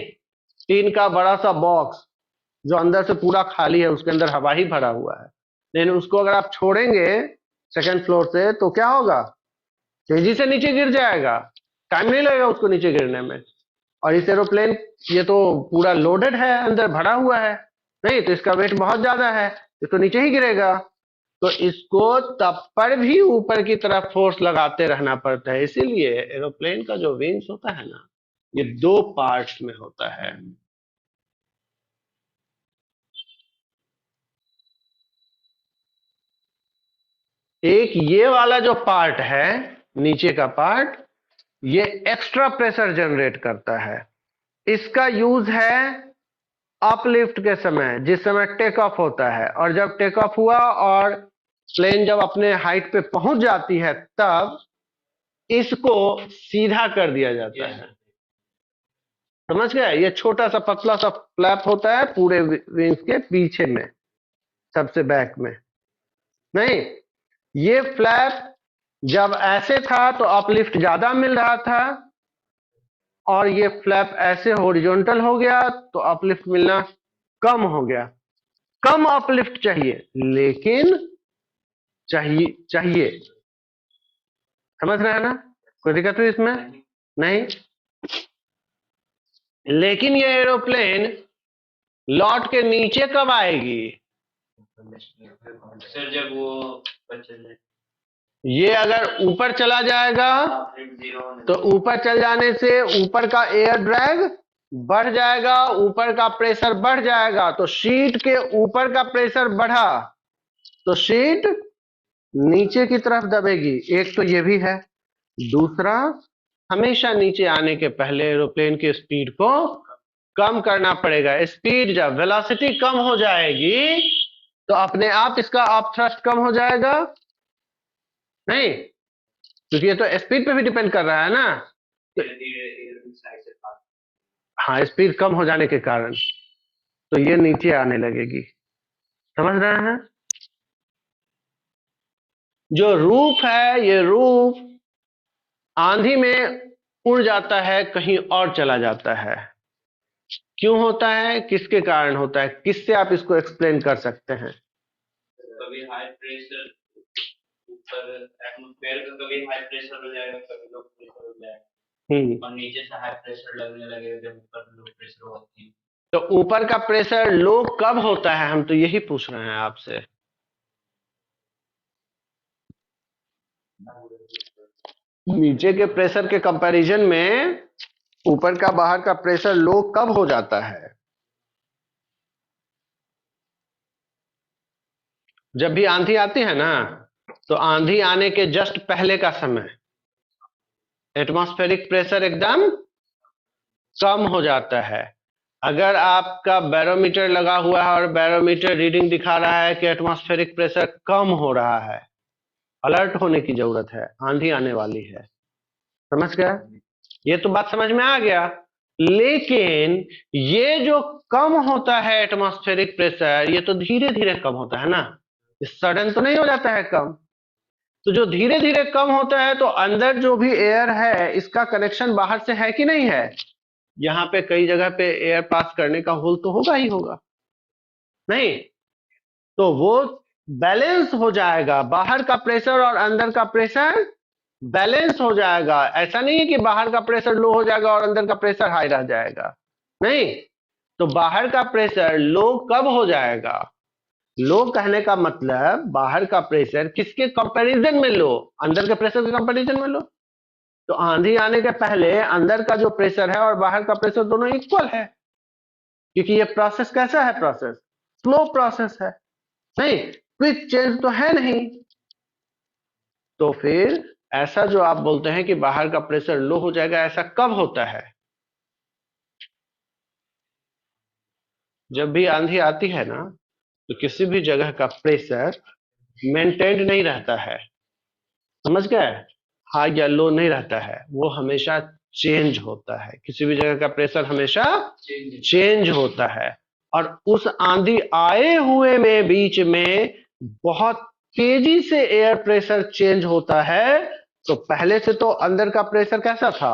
टीन का बड़ा सा बॉक्स जो अंदर से पूरा खाली है, उसके अंदर हवा ही भरा हुआ है, लेकिन उसको अगर आप छोड़ेंगे सेकंड फ्लोर से तो क्या होगा? तेजी से नीचे गिर जाएगा, टाइम नहीं लगेगा उसको नीचे गिरने में। और इस एरोप्लेन ये तो पूरा लोडेड है, अंदर भरा हुआ है, नहीं तो इसका वेट बहुत ज्यादा है, ये तो नीचे ही गिरेगा। तो इसको तब पर भी ऊपर की तरफ फोर्स लगाते रहना पड़ता है। इसीलिए एरोप्लेन का जो विंग्स होता है ना, ये दो पार्ट्स में होता है। एक ये वाला जो पार्ट है, नीचे का पार्ट, ये एक्स्ट्रा प्रेशर जनरेट करता है। इसका यूज है अपलिफ्ट के समय, जिस समय टेक ऑफ होता है, और जब टेक ऑफ हुआ और प्लेन जब अपने हाइट पे पहुंच जाती है तब इसको सीधा कर दिया जाता है। समझ गए? ये छोटा सा पतला सा फ्लैप होता है पूरे विंग्स के पीछे में, सबसे बैक में। नहीं, ये फ्लैप जब ऐसे था तो अपलिफ्ट ज्यादा मिल रहा था, और ये फ्लैप ऐसे हॉरिजॉन्टल हो गया तो अपलिफ्ट मिलना कम हो गया। कम अपलिफ्ट चाहिए, लेकिन चाहिए। समझ रहे हैं ना? कोई दिक्कत हुई इसमें? नहीं। लेकिन ये एरोप्लेन लौट के नीचे कब आएगी? सर जब वो ये अगर ऊपर चला जाएगा तो ऊपर चल जाने से ऊपर का एयर ड्रैग बढ़ जाएगा, ऊपर का प्रेशर बढ़ जाएगा, तो शीट के ऊपर का प्रेशर बढ़ा तो शीट नीचे की तरफ दबेगी। एक तो ये भी है। दूसरा, हमेशा नीचे आने के पहले एरोप्लेन की स्पीड को कम करना पड़ेगा। स्पीड जब वेलोसिटी कम हो जाएगी तो अपने आप इसका अप थ्रस्ट कम हो जाएगा नहीं, क्योंकि ये तो स्पीड पे भी डिपेंड कर रहा है ना। हाँ, स्पीड कम हो जाने के कारण तो ये नीचे आने लगेगी। समझ रहे हैं? जो रूफ है, ये रूफ आंधी में उड़ जाता है, कहीं और चला जाता है। क्यों होता है, किसके कारण होता है, किससे आप इसको एक्सप्लेन कर सकते हैं? कभी हाई प्रेशर ऊपर एटमॉस्फेयर का, कभी हाई प्रेशर हो जाएगा, कभी लो प्रेशर हो जाएगा, और नीचे से हाई प्रेशर लगने लगेगा जब ऊपर लो प्रेशर होती है। तो ऊपर का प्रेशर लो कब होता है, हम तो यही पूछ रहे हैं आपसे। नीचे के प्रेशर के कंपैरिजन में ऊपर का बाहर का प्रेशर लो कब हो जाता है? जब भी आंधी आती है ना, तो आंधी आने के जस्ट पहले का समय एटमॉस्फेरिक प्रेशर एकदम कम हो जाता है। अगर आपका बैरोमीटर लगा हुआ है और बैरोमीटर रीडिंग दिखा रहा है कि एटमॉस्फेरिक प्रेशर कम हो रहा है, अलर्ट होने की जरूरत है, आंधी आने वाली है। समझ गया? ये तो बात समझ में आ गया। लेकिन ये जो कम होता है एटमॉस्फेरिक प्रेशर, ये तो धीरे धीरे कम होता है ना, सडन तो नहीं हो जाता है कम। तो जो धीरे धीरे कम होता है, तो अंदर जो भी एयर है इसका कनेक्शन बाहर से है कि नहीं है? यहाँ पे कई जगह पे एयर पास करने का होल तो होगा ही होगा नहीं, तो वो बैलेंस हो जाएगा। बाहर का प्रेशर और अंदर का प्रेशर बैलेंस हो जाएगा। ऐसा नहीं है कि बाहर का प्रेशर लो हो जाएगा और अंदर का प्रेशर हाई रह जाएगा, नहीं। तो बाहर का प्रेशर लो कब हो जाएगा? लो कहने का मतलब बाहर का प्रेशर किसके कंपैरिजन में लो? अंदर के प्रेशर के कंपैरिजन में लो। तो आंधी आने के पहले अंदर का जो प्रेशर है और बाहर का प्रेशर दोनों इक्वल है, क्योंकि ये प्रोसेस कैसा है? प्रोसेस स्लो प्रोसेस है, नहीं क्विक चेंज तो है नहीं। तो फिर ऐसा जो आप बोलते हैं कि बाहर का प्रेशर लो हो जाएगा, ऐसा कब होता है? जब भी आंधी आती है ना, तो किसी भी जगह का प्रेशर मेंटेन्ड नहीं रहता है। समझ गए? हाई या लो नहीं रहता है, वो हमेशा चेंज होता है। किसी भी जगह का प्रेशर हमेशा चेंज होता है। और उस आंधी आए हुए में बीच में बहुत तेजी से एयर प्रेशर चेंज होता है। तो पहले से तो अंदर का प्रेशर कैसा था?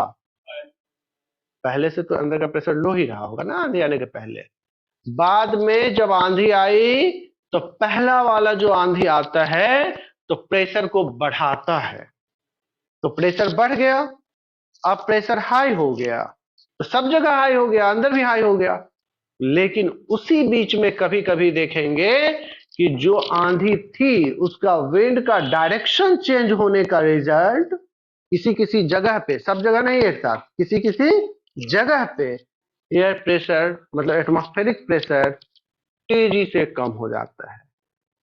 पहले से तो अंदर का प्रेशर लो ही रहा होगा ना आंधी आने के पहले। बाद में जब आंधी आई तो पहला वाला जो आंधी आता है तो प्रेशर को बढ़ाता है, तो प्रेशर बढ़ गया, अब प्रेशर हाई हो गया, तो सब जगह हाई हो गया, अंदर भी हाई हो गया। लेकिन उसी बीच में कभी कभी देखेंगे कि जो आंधी थी उसका विंड का डायरेक्शन चेंज होने का रिजल्ट किसी किसी जगह पे, सब जगह नहीं एक साथ, किसी किसी जगह पे एयर प्रेशर मतलब एटमॉस्फेरिक प्रेशर तेजी से कम हो जाता है।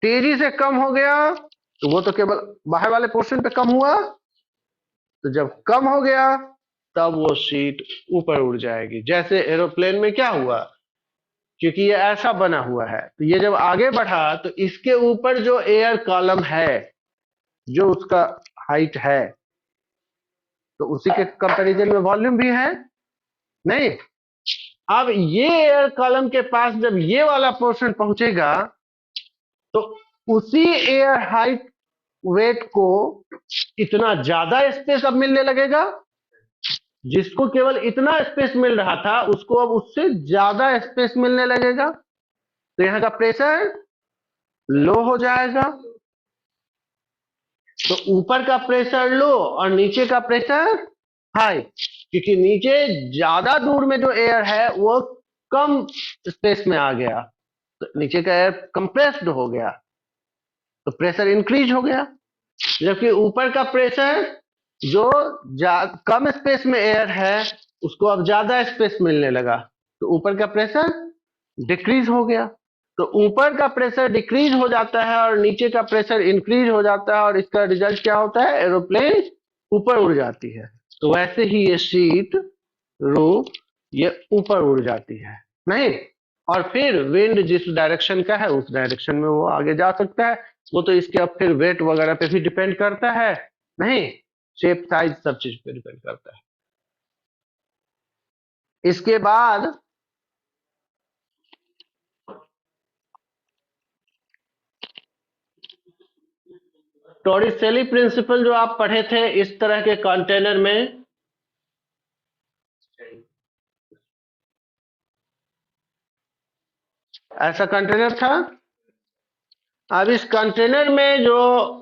तेजी से कम हो गया तो वो तो केवल बाहर वाले पोर्शन पे कम हुआ, तो जब कम हो गया तब वो सीट ऊपर उड़ जाएगी। जैसे एरोप्लेन में क्या हुआ, क्योंकि ये ऐसा बना हुआ है, तो ये जब आगे बढ़ा तो इसके ऊपर जो एयर कॉलम है, जो उसका हाइट है, तो उसी के कंपैरिजन में वॉल्यूम भी है नहीं। अब ये एयर कॉलम के पास जब ये वाला पोर्शन पहुंचेगा तो उसी एयर हाइट वेट को इतना ज्यादा स्पेस अब मिलने लगेगा। जिसको केवल इतना स्पेस मिल रहा था उसको अब उससे ज्यादा स्पेस मिलने लगेगा, तो यहां का प्रेशर लो हो जाएगा। तो ऊपर का प्रेशर लो और नीचे का प्रेशर हाई, क्योंकि नीचे ज्यादा दूर में जो एयर है वो कम स्पेस में आ गया, तो नीचे का एयर कंप्रेस्ड हो गया, तो प्रेशर इंक्रीज हो गया। जबकि ऊपर का प्रेशर जो कम स्पेस में एयर है उसको अब ज्यादा स्पेस मिलने लगा, तो ऊपर का प्रेशर डिक्रीज हो गया। तो ऊपर का प्रेशर डिक्रीज हो जाता है और नीचे का प्रेशर इंक्रीज हो जाता है, और इसका रिजल्ट क्या होता है? एरोप्लेन ऊपर उड़ जाती है। तो वैसे ही ये शीत रूप ये ऊपर उड़ जाती है, नहीं? और फिर विंड जिस डायरेक्शन का है उस डायरेक्शन में वो आगे जा सकता है। वो तो इसके अब फिर वेट वगैरह पे भी डिपेंड करता है, नहीं? शेप साइज सब चीज पे डिपेंड करता है। इसके बाद टॉरिसेली प्रिंसिपल जो आप पढ़े थे इस तरह के कंटेनर में, ऐसा कंटेनर था। अब इस कंटेनर में जो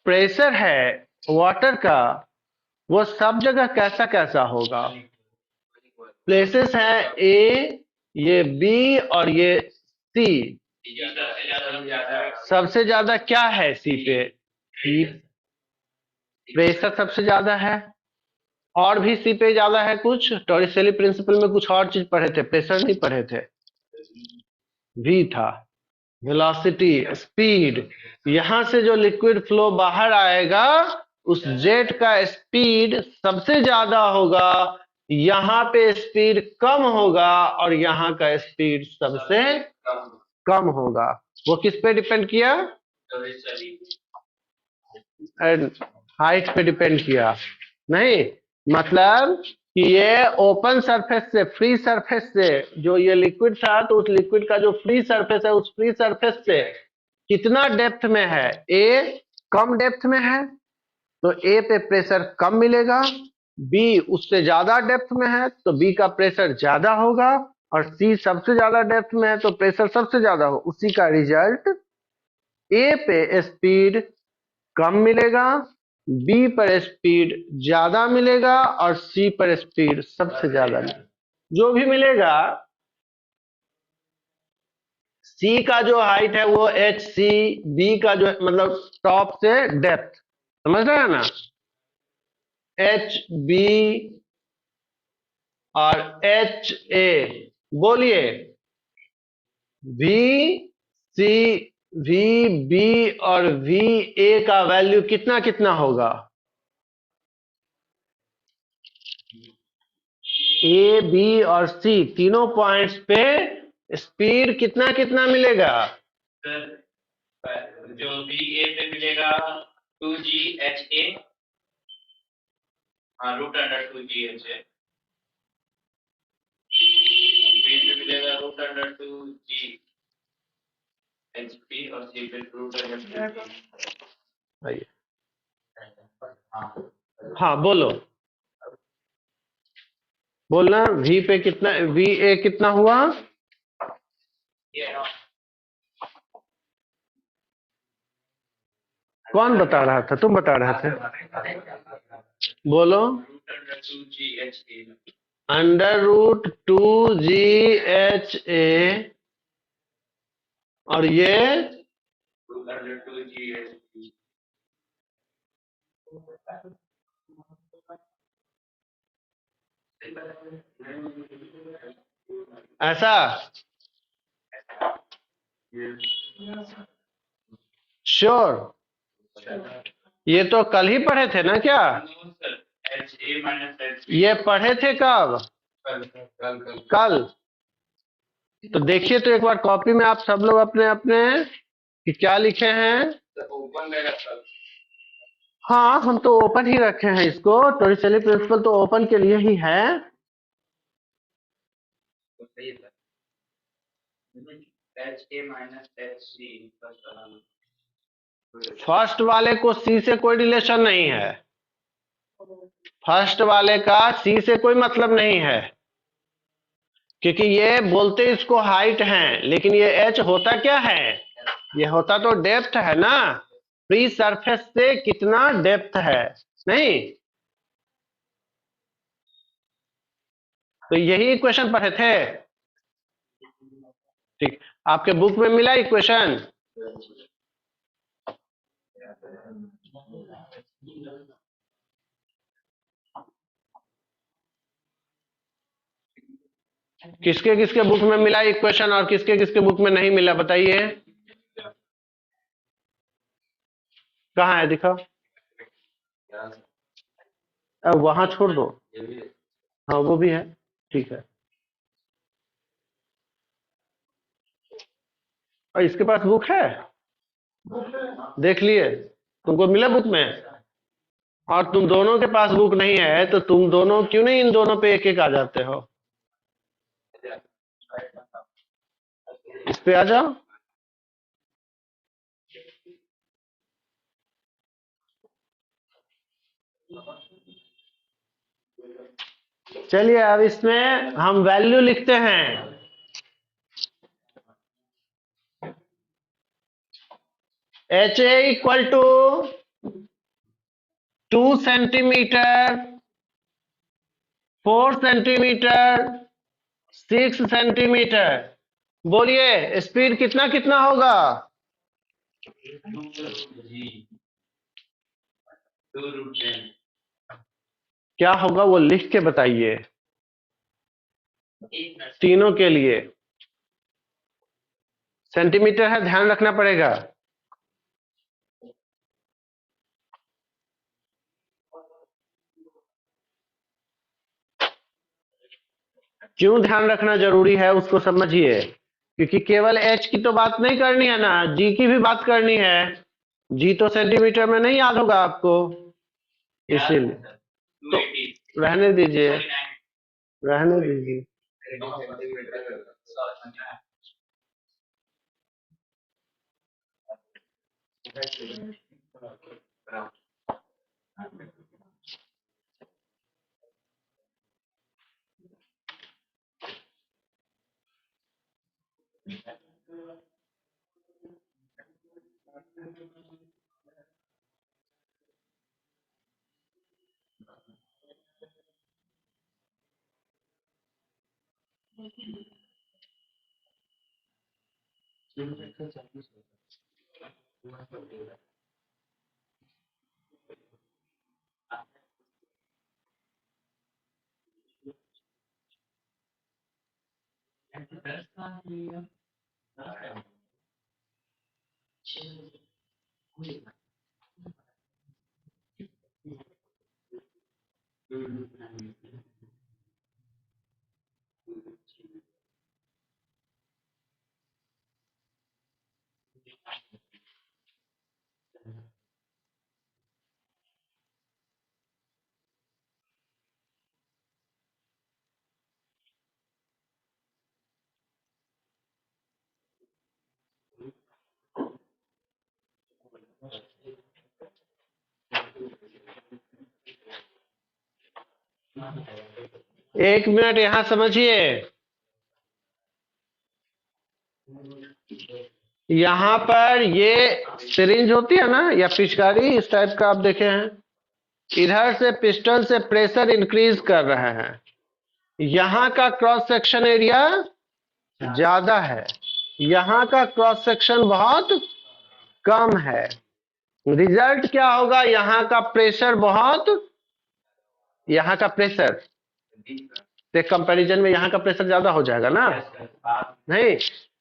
प्रेशर है वाटर का वो सब जगह कैसा कैसा होगा? प्लेसेस है ए, ये बी और ये सी। सबसे ज्यादा क्या है सी पे? प्रेशर सबसे ज्यादा है। और भी सी पे ज्यादा है कुछ? टॉरिसेली प्रिंसिपल में कुछ और चीज पढ़े थे, प्रेशर नहीं पढ़े थे। वी था, वेलोसिटी, स्पीड। यहां से जो लिक्विड फ्लो बाहर आएगा उस जेट का स्पीड सबसे ज्यादा होगा, यहाँ पे स्पीड कम होगा और यहाँ का स्पीड सबसे कम होगा। वो किस पे डिपेंड किया? हाइट पे डिपेंड किया, नहीं? मतलब कि ये ओपन सरफेस से, फ्री सरफेस से जो ये लिक्विड था तो उस लिक्विड का जो फ्री सरफेस है उस फ्री सरफेस से कितना डेप्थ में है? ए कम डेप्थ में है तो ए पे प्रेशर कम मिलेगा। बी उससे ज्यादा डेप्थ में है तो बी का प्रेशर ज्यादा होगा। और सी सबसे ज्यादा डेप्थ में है तो प्रेशर सबसे ज्यादा हो। उसी का रिजल्ट ए पे स्पीड कम मिलेगा, बी पर स्पीड ज्यादा मिलेगा और सी पर स्पीड सबसे ज्यादा मिलेगा। जो भी मिलेगा, सी का जो हाइट है वो एच सी, बी का जो मतलब टॉप से डेप्थ, समझ रहे हैं ना? एच बी और एच ए, बोलिए। वी सी, वी बी और वी ए का वैल्यू कितना कितना होगा? ए बी और सी तीनों पॉइंट्स पे स्पीड कितना कितना मिलेगा? जो बी ए पे मिलेगा 2GHA, हाँ √2GHA। बी पे मिलेगा √2GHP और सी पे √2G। हाँ बोलो, बोलना। वी पे कितना, वी ए कितना हुआ? कौन बता रहा था? तुम बता रहे थे, बोलो। √2GHA और ये √2GHP। ऐसा? श्योर? ये तो कल ही पढ़े थे ना क्या? ये पढ़े थे कब? कल। तो देखिए तो एक बार कॉपी में आप सब लोग अपने अपने कि क्या लिखे हैं। हाँ हम तो ओपन ही रखे हैं इसको, टॉरिसेली प्रिंसिपल तो ओपन के लिए ही है। फर्स्ट वाले को सी से कोई रिलेशन नहीं है, फर्स्ट वाले का सी से कोई मतलब नहीं है, क्योंकि ये बोलते इसको हाइट है लेकिन ये एच होता क्या है? ये होता तो डेप्थ है ना, फ्री सरफेस से कितना डेप्थ है, नहीं? तो यही इक्वेशन पढ़े थे। ठीक, आपके बुक में मिला इक्वेशन? किसके किसके बुक में मिला इक्वेशन और किसके किसके बुक में नहीं मिला, बताइए। कहाँ है, दिखाओ। अब वहां छोड़ दो, हाँ वो भी है, ठीक है। और इसके पास बुक है, देख लिए, तुमको मिला बुक में? और तुम दोनों के पास बुक नहीं है तो तुम दोनों क्यों नहीं इन दोनों पे एक एक आ जाते हो? इस पे आ जाओ। चलिए अब इसमें हम वैल्यू लिखते हैं। H A equal to 2 centimetre, 4 centimetre, 6 centimetre. बोलिए स्पीड कितना कितना होगा? 2√10 क्या होगा वो लिख के बताइए तीनों के लिए। सेंटीमीटर है, ध्यान रखना पड़ेगा। क्यों ध्यान रखना जरूरी है उसको समझिए, क्योंकि केवल एच की तो बात नहीं करनी है ना, जी की भी बात करनी है। जी तो सेंटीमीटर में नहीं याद होगा आपको, इसीलिए तो रहने दीजिए, रहने दीजिए। एक मिनट यहां समझिए, यहां पर ये सिरिंज होती है ना या पिचकारी, इस टाइप का आप देखे हैं, इधर से पिस्टन से प्रेशर इंक्रीज कर रहे हैं। यहां का क्रॉस सेक्शन एरिया ज्यादा है, यहां का क्रॉस सेक्शन बहुत कम है। रिजल्ट क्या होगा? यहां का प्रेशर बहुत, यहां का प्रेशर से कंपैरिजन में यहां का प्रेशर ज्यादा हो जाएगा ना, नहीं?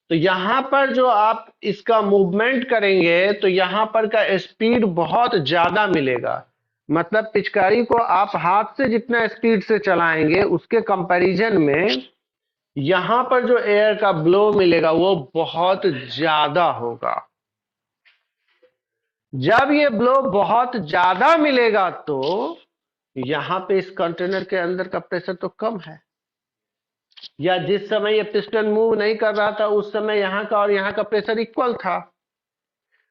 तो यहां पर जो आप इसका मूवमेंट करेंगे तो यहां पर का स्पीड बहुत ज्यादा मिलेगा। मतलब पिचकारी को आप हाथ से जितना स्पीड से चलाएंगे उसके कंपैरिजन में यहां पर जो एयर का ब्लो मिलेगा वो बहुत ज्यादा होगा। जब ये ब्लो बहुत ज्यादा मिलेगा तो यहां पे इस कंटेनर के अंदर का प्रेशर तो कम है, या जिस समय ये पिस्टन मूव नहीं कर रहा था उस समय यहां का और यहां का प्रेशर इक्वल था,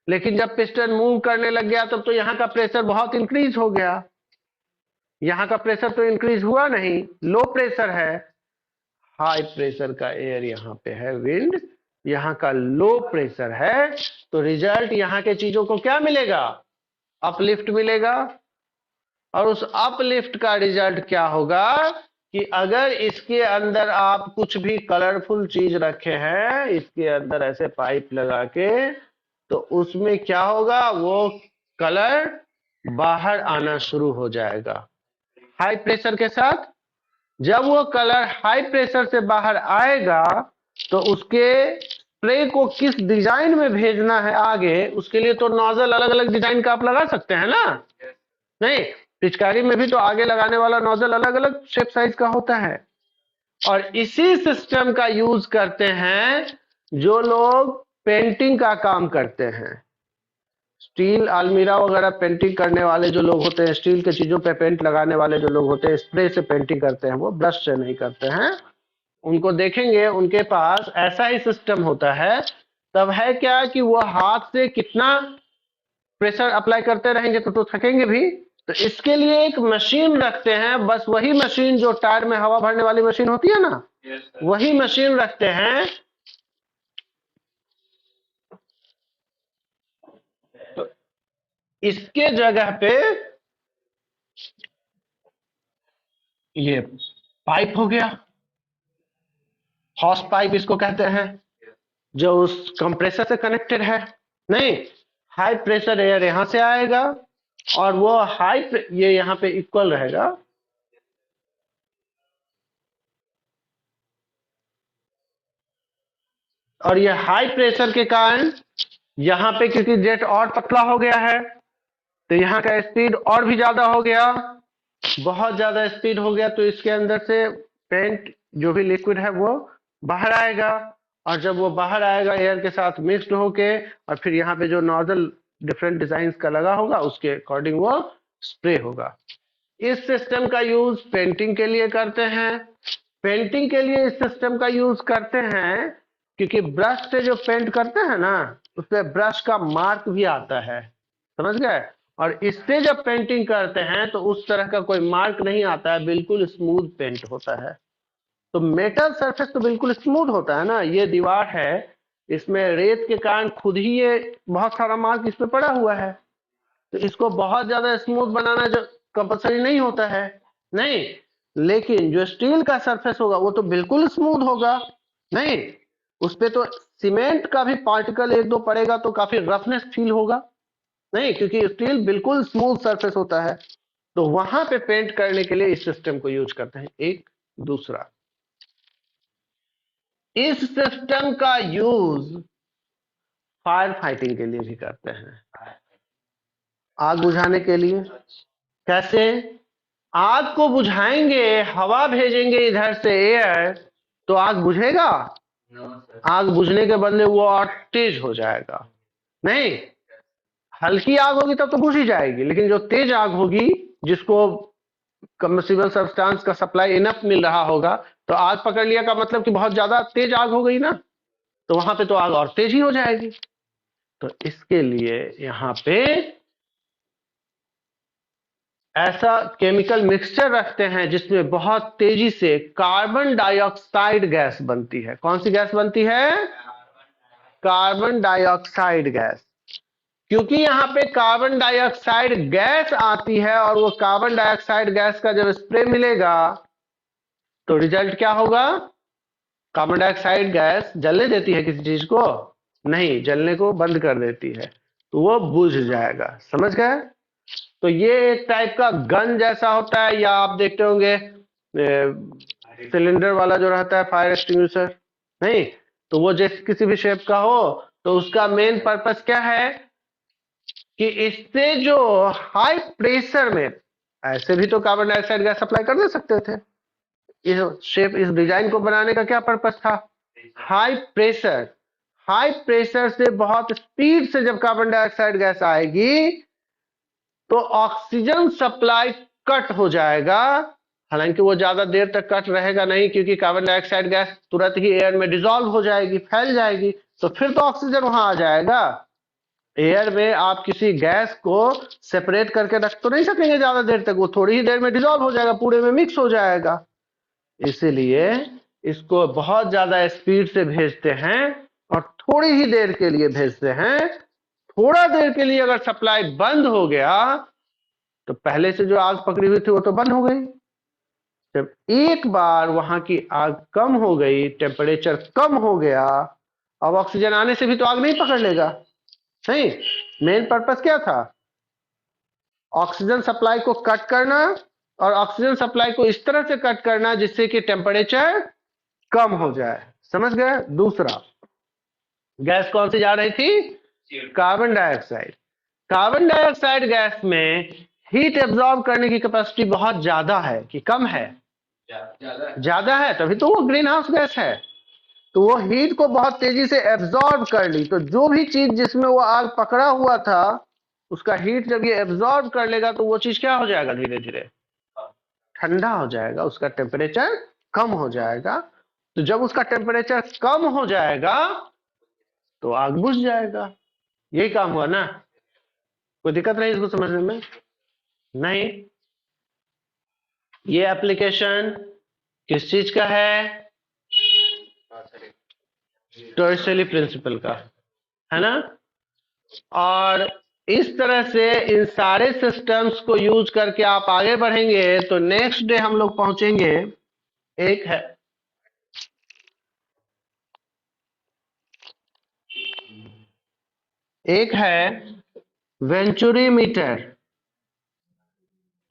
लेकिन जब पिस्टन मूव करने लग गया तब तो यहां का प्रेशर बहुत इंक्रीज हो गया। यहां का प्रेशर तो इंक्रीज हुआ नहीं, लो प्रेशर है। हाई प्रेशर का एयर यहाँ पे है, विंड यहाँ का लो प्रेशर है, तो रिजल्ट यहाँ के चीजों को क्या मिलेगा? अपलिफ्ट मिलेगा। और उस अपलिफ्ट का रिजल्ट क्या होगा कि अगर इसके अंदर आप कुछ भी कलरफुल चीज रखे हैं, इसके अंदर ऐसे पाइप लगा के, तो उसमें क्या होगा? वो कलर बाहर आना शुरू हो जाएगा हाई प्रेशर के साथ। जब वो कलर हाई प्रेशर से बाहर आएगा तो उसके स्प्रे को किस डिजाइन में भेजना है आगे, उसके लिए तो नोजल अलग अलग डिजाइन का आप लगा सकते हैं ना। नहीं, पिचकारी में भी तो आगे लगाने वाला नोजल अलग अलग शेप साइज का होता है, और इसी सिस्टम का यूज करते हैं जो लोग पेंटिंग का काम करते हैं। स्टील अलमीरा वगैरह पेंटिंग करने वाले जो लोग होते हैं, स्टील के चीजों पे पेंट लगाने वाले जो लोग होते हैं, स्प्रे से पेंटिंग करते हैं, वो ब्रश से नहीं करते हैं। उनको देखेंगे उनके पास ऐसा ही सिस्टम होता है। तब है क्या कि वो हाथ से कितना प्रेशर अप्लाई करते रहेंगे तो थकेंगे भी। तो इसके लिए एक मशीन रखते हैं, बस वही मशीन जो टायर में हवा भरने वाली मशीन होती है ना, वही मशीन रखते हैं। तो इसके जगह पे ये पाइप हो गया, हॉस पाइप इसको कहते हैं, जो उस कंप्रेसर से कनेक्टेड है। नहीं, हाई प्रेशर एयर यहां से आएगा और वो ये यहां पे इक्वल रहेगा, और ये हाई प्रेशर के कारण यहां पे क्योंकि जेट और पतला हो गया है तो यहाँ का स्पीड और भी ज्यादा हो गया, बहुत ज्यादा स्पीड हो गया। तो इसके अंदर से पेंट जो भी लिक्विड है वो बाहर आएगा, और जब वो बाहर आएगा एयर के साथ मिक्स्ड होके, और फिर यहाँ पे जो नोजल डिफरेंट डिजाइन का लगा होगा उसके अकॉर्डिंग वो स्प्रे होगा। इस सिस्टम का यूज पेंटिंग के लिए करते हैं। पेंटिंग के लिए इस सिस्टम का यूज करते हैं क्योंकि ब्रश से जो पेंट करते हैं ना, उसपे ब्रश का मार्क भी आता है, समझ गए। और इससे जब पेंटिंग करते हैं तो उस तरह का कोई मार्क नहीं आता है, बिल्कुल स्मूथ पेंट होता है। तो मेटल सरफेस तो बिल्कुल स्मूथ होता है ना, ये दीवार है, इसमें रेत के कारण खुद ही ये बहुत सारा मार्क इस पे पड़ा हुआ है। तो इसको बहुत ज्यादा स्मूथ बनाना जो कंपलसरी नहीं होता है, नहीं। लेकिन जो स्टील का सरफेस होगा वो तो बिल्कुल स्मूथ होगा, नहीं, उस पे तो सीमेंट का भी पार्टिकल एक दो पड़ेगा तो काफी रफनेस फील होगा, नहीं, क्योंकि स्टील बिल्कुल स्मूथ सरफेस होता है। तो वहां पे पेंट करने के लिए इस सिस्टम को यूज करते हैं। एक दूसरा, इस सिस्टम का यूज फायर फाइटिंग के लिए भी करते हैं, आग बुझाने के लिए। कैसे? आग को बुझाएंगे, हवा भेजेंगे इधर से एयर, तो आग बुझेगा? आग बुझने के बदले वो और तेज हो जाएगा, नहीं। हल्की आग होगी तब तो बुझ ही जाएगी, लेकिन जो तेज आग होगी जिसको कम्बस्टिबल सब्सटेंस का सप्लाई इनफ मिल रहा होगा, तो आग पकड़ लिया का मतलब कि बहुत ज्यादा तेज आग हो गई ना, तो वहां पे तो आग और तेज ही हो जाएगी। तो इसके लिए यहाँ पे ऐसा केमिकल मिक्सचर रखते हैं जिसमें बहुत तेजी से कार्बन डाइऑक्साइड गैस बनती है। कौन सी गैस बनती है? Carbon dioxide gas. क्योंकि यहाँ पे कार्बन डाइऑक्साइड गैस आती है, और वो कार्बन डाइऑक्साइड गैस का जब स्प्रे मिलेगा तो रिजल्ट क्या होगा? कार्बन डाइऑक्साइड गैस जलने देती है किसी चीज को? नहीं, जलने को बंद कर देती है, तो वो बुझ जाएगा, समझ गए। तो ये एक टाइप का गन जैसा होता है, या आप देखते होंगे सिलेंडर वाला जो रहता है फायर एक्सटिंग्विशर, नहीं, तो वो जैसे किसी भी शेप का हो, तो उसका मेन पर्पस क्या है कि इससे जो हाई प्रेशर में, ऐसे भी तो कार्बन डाइऑक्साइड गैस सप्लाई कर दे सकते थे, इस शेप इस डिजाइन को बनाने का क्या पर्पस था? हाई प्रेशर, हाई प्रेशर से बहुत स्पीड से जब कार्बन डाइऑक्साइड गैस आएगी तो ऑक्सीजन सप्लाई कट हो जाएगा। हालांकि वो ज्यादा देर तक कट रहेगा नहीं, क्योंकि कार्बन डाइऑक्साइड गैस तुरंत ही एयर में डिसॉल्व हो जाएगी, फैल जाएगी, तो फिर तो ऑक्सीजन वहां आ जाएगा। एयर में आप किसी गैस को सेपरेट करके रख तो नहीं सकेंगे ज्यादा देर तक, वो थोड़ी ही देर में डिसॉल्व हो जाएगा, पूरे में मिक्स हो जाएगा। इसीलिए इसको बहुत ज्यादा स्पीड से भेजते हैं और थोड़ी ही देर के लिए भेजते हैं। थोड़ा देर के लिए अगर सप्लाई बंद हो गया तो पहले से जो आग पकड़ी हुई थी वो तो बंद हो गई। जब एक बार वहां की आग कम हो गई, टेम्परेचर कम हो गया, अब ऑक्सीजन आने से भी तो आग नहीं पकड़ लेगा, नहीं। मेन पर्पस क्या था? ऑक्सीजन सप्लाई को कट करना, और ऑक्सीजन सप्लाई को इस तरह से कट करना जिससे कि टेम्परेचर कम हो जाए, समझ गए। दूसरा, गैस कौन सी जा रही थी? Carbon dioxide. Carbon dioxide gas में हीट एब्जॉर्ब करने की कैपेसिटी बहुत ज्यादा है कि कम है? ज्यादा है, तभी तो वो ग्रीन हाउस गैस है। तो वो हीट को बहुत तेजी से एब्जॉर्ब कर ली, तो जो भी चीज जिसमें वो आग पकड़ा हुआ था उसका हीट जब ये एब्जॉर्ब कर लेगा तो वो चीज क्या हो जाएगा, धीरे धीरे ठंडा हो जाएगा, उसका टेम्परेचर कम हो जाएगा। तो जब उसका टेम्परेचर कम हो जाएगा तो आग बुझ जाएगा। यही काम हुआ ना? कोई दिक्कत नहीं इसको समझने में? नहीं। ये एप्लीकेशन किस चीज का है? टॉर्रियली प्रिंसिपल का है ना? और इस तरह से इन सारे सिस्टम्स को यूज करके आप आगे बढ़ेंगे तो नेक्स्ट डे हम लोग पहुंचेंगे। एक है वेंचुरी मीटर,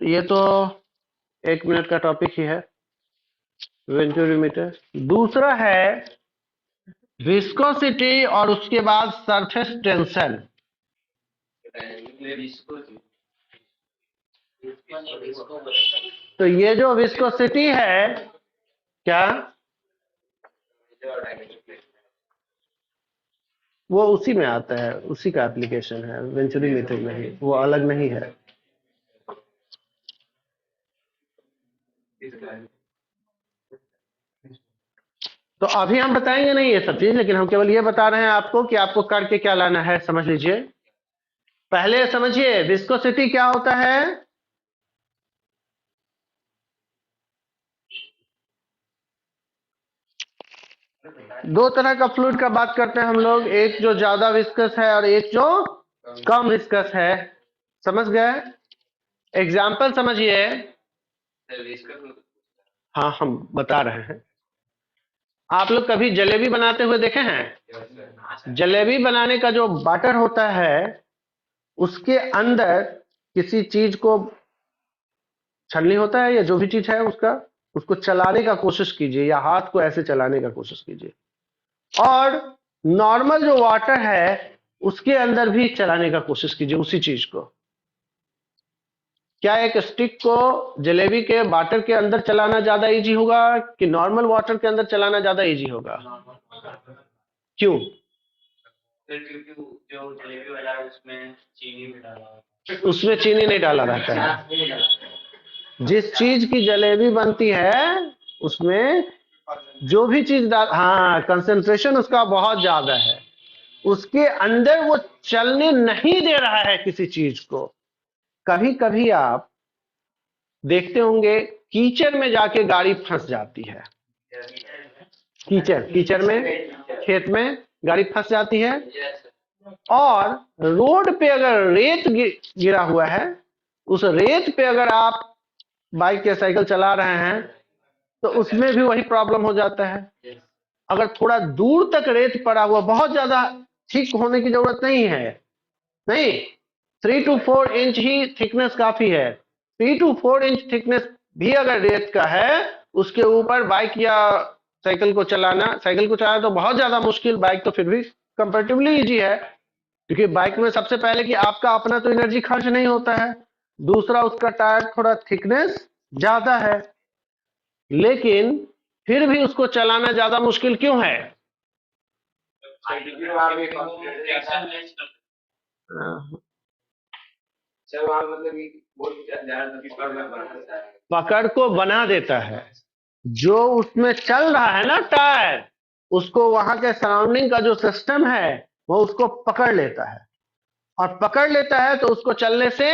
ये तो 1 मिनट का टॉपिक ही है, वेंचुरी मीटर। दूसरा है विस्कोसिटी और उसके बाद सरफेस टेंशन। तो ये जो विस्कोसिटी है, क्या वो उसी में आता है, उसी का एप्लीकेशन है, वेंचुरी मीटर में ही, वो अलग नहीं है। तो अभी हम बताएंगे नहीं ये सब चीज, लेकिन हम केवल ये बता रहे हैं आपको कि आपको करके क्या लाना है, समझ लीजिए। पहले समझिए विस्कोसिटी क्या होता है। दो तरह का फ्लूइड का बात करते हैं हम लोग, एक जो ज्यादा विस्कस है और एक जो कम विस्कस है। समझ गए? एग्जाम्पल समझिए। हाँ हम बता रहे हैं। आप लोग कभी जलेबी बनाते हुए देखे हैं? जलेबी बनाने का जो बैटर होता है उसके अंदर किसी चीज को छलनी होता है या जो भी चीज है उसको चलाने का कोशिश कीजिए, या हाथ को ऐसे चलाने का कोशिश कीजिए। और नॉर्मल जो वाटर है उसके अंदर भी चलाने का कोशिश कीजिए उसी चीज को। क्या एक स्टिक को जलेबी के बैटर के अंदर चलाना ज्यादा इजी होगा कि नॉर्मल वाटर के अंदर चलाना ज्यादा इजी होगा? क्यों? क्योंकि जो जलेबी वाला है उसमें चीनी भी डाला उसमें चीनी नहीं डाला रहता है। जिस चीज की जलेबी बनती है उसमें जो भी चीज हाँ कंसंट्रेशन उसका बहुत ज्यादा है, उसके अंदर वो चलने नहीं दे रहा है किसी चीज को। कभी कभी आप देखते होंगे कीचड़ में जाके गाड़ी फंस जाती है। कीचड़ में खेत में गाड़ी फंस जाती है, और रोड पे अगर रेत गिरा हुआ है, उस रेत पे अगर आप बाइक या साइकिल चला रहे हैं तो उसमें भी वही प्रॉब्लम हो जाता है। अगर थोड़ा दूर तक रेत पड़ा हुआ, बहुत ज्यादा ठीक होने की जरूरत नहीं है, नहीं 3 to 4 इंच ही थिकनेस काफी है। 3 to 4 इंच थिकनेस भी अगर रेत का है, उसके ऊपर बाइक या साइकिल को चलाना तो बहुत ज्यादा मुश्किल, बाइक तो फिर भी कंपैरेटिवली इजी है, क्योंकि बाइक में सबसे पहले कि आपका अपना तो एनर्जी खर्च नहीं होता है, दूसरा उसका टायर थोड़ा थिकनेस ज्यादा है। लेकिन फिर भी उसको चलाना ज्यादा मुश्किल क्यों है? पकड़ को बना देता है, जो उसमें चल रहा है ना टायर, उसको वहां के सराउंडिंग का जो सिस्टम है वो उसको पकड़ लेता है, और पकड़ लेता है तो उसको चलने से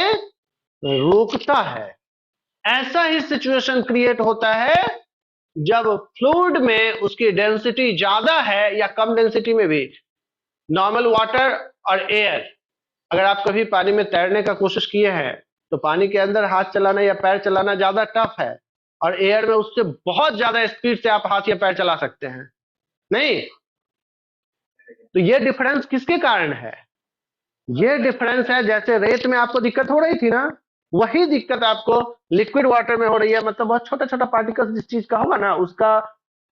रोकता है। ऐसा ही सिचुएशन क्रिएट होता है जब फ्लूइड में उसकी डेंसिटी ज्यादा है या कम डेंसिटी में भी। नॉर्मल वाटर और एयर, अगर आप कभी पानी में तैरने का कोशिश किए हैं तो पानी के अंदर हाथ चलाना या पैर चलाना ज्यादा टफ है, और एयर में उससे बहुत ज्यादा स्पीड से आप हाथ या पैर चला सकते हैं, नहीं? तो ये डिफरेंस किसके कारण है? ये डिफरेंस है, जैसे रेत में आपको दिक्कत हो रही थी ना, वही दिक्कत आपको लिक्विड वाटर में हो रही है। मतलब बहुत छोटा छोटा पार्टिकल जिस चीज का होगा ना, उसका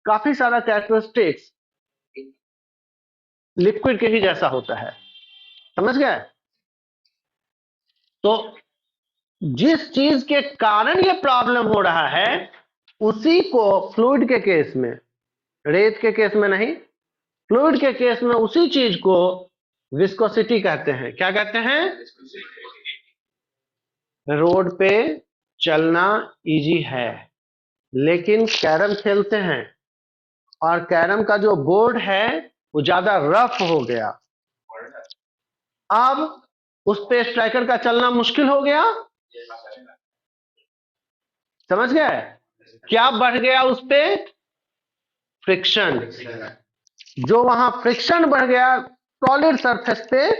काफी सारा कैरेक्टरिस्टिक्स लिक्विड के ही जैसा होता है। समझ गए? तो जिस चीज के कारण ये प्रॉब्लम हो रहा है उसी को फ्लूइड के केस में, रेत के केस में नहीं, फ्लूइड के केस में उसी चीज को विस्कोसिटी कहते हैं। क्या कहते हैं? रोड पे चलना इजी है, लेकिन कैरम खेलते हैं और कैरम का जो बोर्ड है वो ज्यादा रफ हो गया, अब उस पे स्ट्राइकर का चलना मुश्किल हो गया। समझ गए? क्या बढ़ गया उस पे? फ्रिक्शन। जो वहां फ्रिक्शन बढ़ गया सॉलिड सरफेस पे,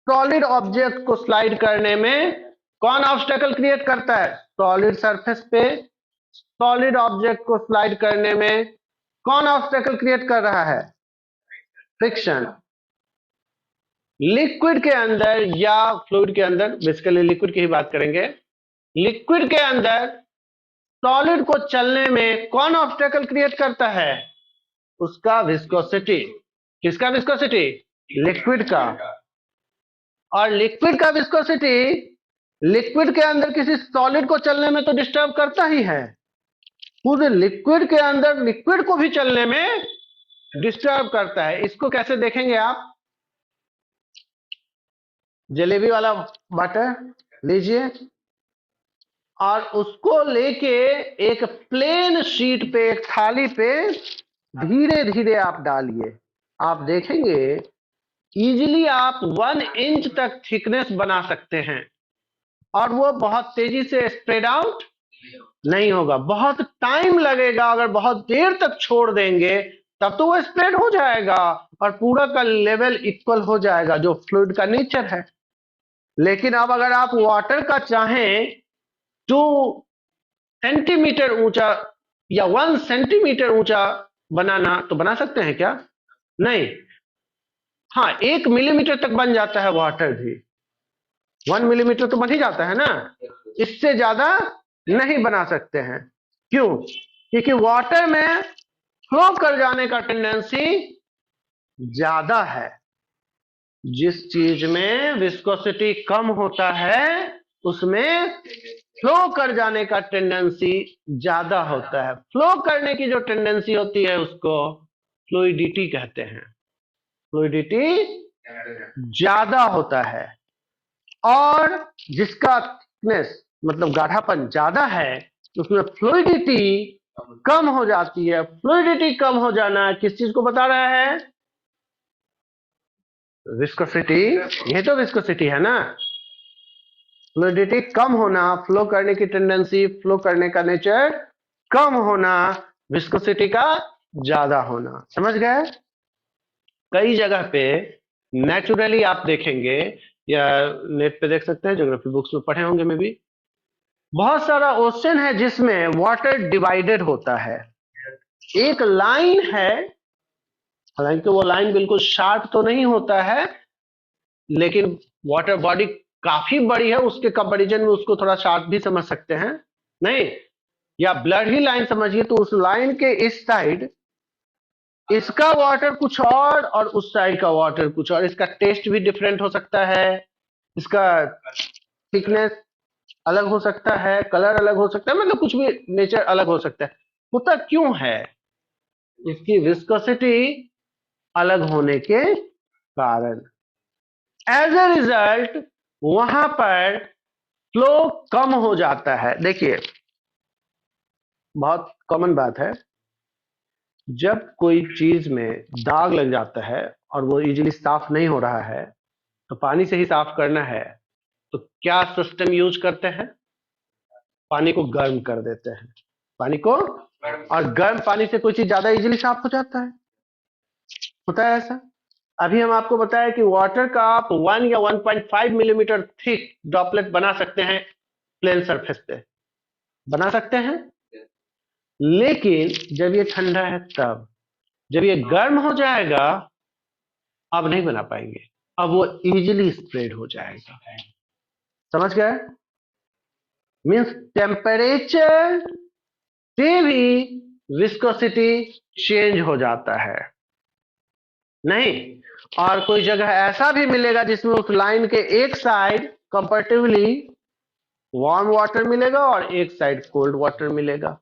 सॉलिड ऑब्जेक्ट को स्लाइड करने में कौन ऑब्स्टेकल क्रिएट करता है? सॉलिड सरफेस पे सॉलिड ऑब्जेक्ट को स्लाइड करने में कौन ऑब्स्टेकल क्रिएट कर रहा है? फ्रिक्शन। लिक्विड के अंदर या फ्लूइड के अंदर, बेसिकली लिक्विड की ही बात करेंगे, लिक्विड के अंदर सॉलिड को चलने में कौन ऑब्स्टेकल क्रिएट करता है? उसका विस्कोसिटी। किसका विस्कोसिटी? लिक्विड का। और लिक्विड का विस्कोसिटी लिक्विड के अंदर किसी सॉलिड को चलने में तो डिस्टर्ब करता ही है, पूरे लिक्विड के अंदर लिक्विड को भी चलने में डिस्टर्ब करता है। इसको कैसे देखेंगे आप? जलेबी वाला बटर लीजिए और उसको लेके एक प्लेन शीट पे, एक थाली पे धीरे धीरे आप डालिए, आप देखेंगे इजीली आप 1 इंच तक थिकनेस बना सकते हैं और वो बहुत तेजी से स्प्रेड आउट नहीं होगा। बहुत टाइम लगेगा, अगर बहुत देर तक छोड़ देंगे तब तो वो स्प्रेड हो जाएगा और पूरा का लेवल इक्वल हो जाएगा, जो फ्लूइड का नेचर है। लेकिन अब अगर आप वाटर का चाहें 2 सेंटीमीटर ऊंचा या 1 सेंटीमीटर ऊंचा बनाना तो बना सकते हैं क्या? नहीं। हाँ, 1 मिलीमीटर तक बन जाता है वाटर भी, 1 मिलीमीटर तो बन ही जाता है ना, इससे ज्यादा नहीं बना सकते हैं। क्यों? क्योंकि वाटर में फ्लो कर जाने का टेंडेंसी ज्यादा है। जिस चीज में विस्कोसिटी कम होता है उसमें फ्लो कर जाने का टेंडेंसी ज्यादा होता है। फ्लो करने की जो टेंडेंसी होती है उसको फ्लूइडिटी कहते हैं। फ्लूइडिटी ज्यादा होता है और जिसका थिकनेस मतलब गाढ़ापन ज्यादा है उसमें फ्लूइडिटी कम हो जाती है। फ्लूइडिटी कम हो जाना किस चीज को बता रहा है? विस्कोसिटी। ये तो विस्कोसिटी है ना। फ्लूइडिटी कम होना, फ्लो करने की टेंडेंसी, फ्लो करने का नेचर कम होना, विस्कोसिटी का ज्यादा होना। समझ गए? कई जगह पे नेचुरली आप देखेंगे या नेट पे देख सकते हैं, ज्योग्राफी बुक्स में पढ़े होंगे में भी, बहुत सारा ओशन है जिसमें वाटर डिवाइडेड होता है। एक लाइन है, हालांकि वो लाइन बिल्कुल शार्प तो नहीं होता है, लेकिन वाटर बॉडी काफी बड़ी है, उसके कंपैरिजन में उसको थोड़ा शार्प भी समझ सकते हैं, नहीं? या ब्लड ही लाइन समझिए, तो उस लाइन के इस साइड इसका वाटर कुछ और उस साइड का वाटर कुछ और, इसका टेस्ट भी डिफरेंट हो सकता है, इसका थिकनेस अलग हो सकता है, कलर अलग हो सकता है, मतलब कुछ भी नेचर अलग हो सकता है। होता क्यों है? इसकी विस्कोसिटी अलग होने के कारण। एज ए रिजल्ट वहां पर फ्लो कम हो जाता है। देखिए, बहुत कॉमन बात है, जब कोई चीज में दाग लग जाता है और वो इजीली साफ नहीं हो रहा है तो पानी से ही साफ करना है, तो क्या सिस्टम यूज करते हैं? पानी को गर्म कर देते हैं, पानी को, और गर्म पानी से कोई चीज ज्यादा इजीली साफ हो जाता है। होता है ऐसा। अभी हम आपको बताया कि वाटर का आप 1 या 1.5 मिलीमीटर थिक ड्रॉपलेट बना सकते हैं प्लेन सरफेस पे, बना सकते हैं। लेकिन जब ये ठंडा है तब, जब ये गर्म हो जाएगा अब नहीं बना पाएंगे, अब वो इजीली स्प्रेड हो जाएगा। समझ गए? मीन्स टेम्परेचर से भी विस्कोसिटी चेंज हो जाता है, नहीं? और कोई जगह ऐसा भी मिलेगा जिसमें उस लाइन के एक साइड कंपैरेटिवली वार्म वाटर मिलेगा और एक साइड कोल्ड वाटर मिलेगा,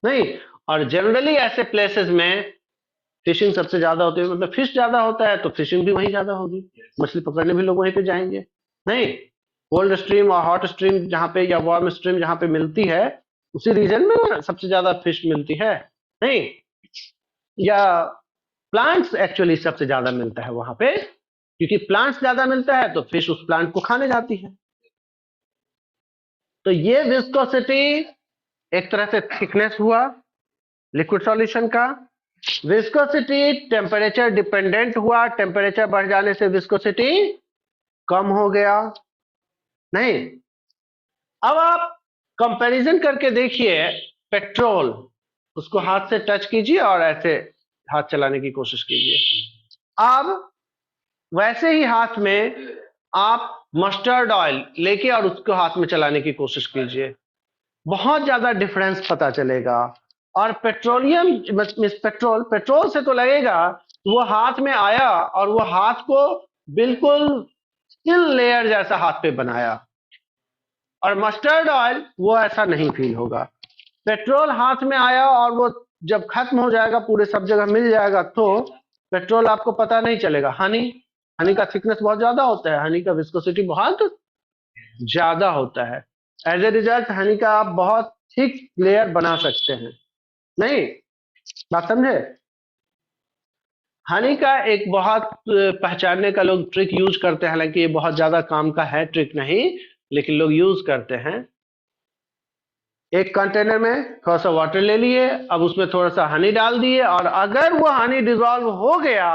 नहीं। और जनरली ऐसे प्लेसेस में फिशिंग सबसे ज्यादा होती है, मतलब फिश ज्यादा होता है तो फिशिंग भी वहीं ज्यादा होगी, मछली पकड़ने भी लोग वहीं पे जाएंगे, नहीं। कोल्ड स्ट्रीम और हॉट स्ट्रीम जहाँ पे या वार्म स्ट्रीम जहाँ पे मिलती है उसी रीजन में सबसे ज्यादा फिश मिलती है, नहीं। या प्लांट्स एक्चुअली सबसे ज्यादा मिलता है वहां पे, क्योंकि प्लांट्स ज्यादा मिलता है तो फिश उस प्लांट को खाने जाती है। तो ये विस्कोसिटी एक तरह से थिकनेस हुआ लिक्विड सॉल्यूशन का। विस्कोसिटी टेम्परेचर डिपेंडेंट हुआ, टेम्परेचर बढ़ जाने से विस्कोसिटी कम हो गया, नहीं। अब आप कंपैरिजन करके देखिए पेट्रोल, उसको हाथ से टच कीजिए और ऐसे हाथ चलाने की कोशिश कीजिए। अब वैसे ही हाथ में आप मस्टर्ड ऑयल लेके और उसको हाथ में चलाने की कोशिश कीजिए, बहुत ज्यादा डिफरेंस पता चलेगा। और पेट्रोलियम पेट्रोल से तो लगेगा वो हाथ में आया और वो हाथ को बिल्कुल थिन लेयर जैसा हाथ पे बनाया, और मस्टर्ड ऑयल वो ऐसा नहीं फील होगा। पेट्रोल हाथ में आया और वो जब खत्म हो जाएगा पूरे सब जगह मिल जाएगा तो पेट्रोल आपको पता नहीं चलेगा। हनी का थिकनेस बहुत ज्यादा होता है, हनी का विस्कोसिटी बहुत ज्यादा होता है। एज ए रिजल्ट हनी का आप बहुत थिक लेयर बना सकते हैं, नहीं। बात समझे? हनी का एक बहुत पहचानने का लोग ट्रिक यूज करते हैं, हालांकि ये बहुत ज्यादा काम का है ट्रिक नहीं, लेकिन लोग यूज करते हैं। एक कंटेनर में थोड़ा सा वाटर ले लिए, अब उसमें थोड़ा सा हनी डाल दिए, और अगर वो हनी डिजॉल्व हो गया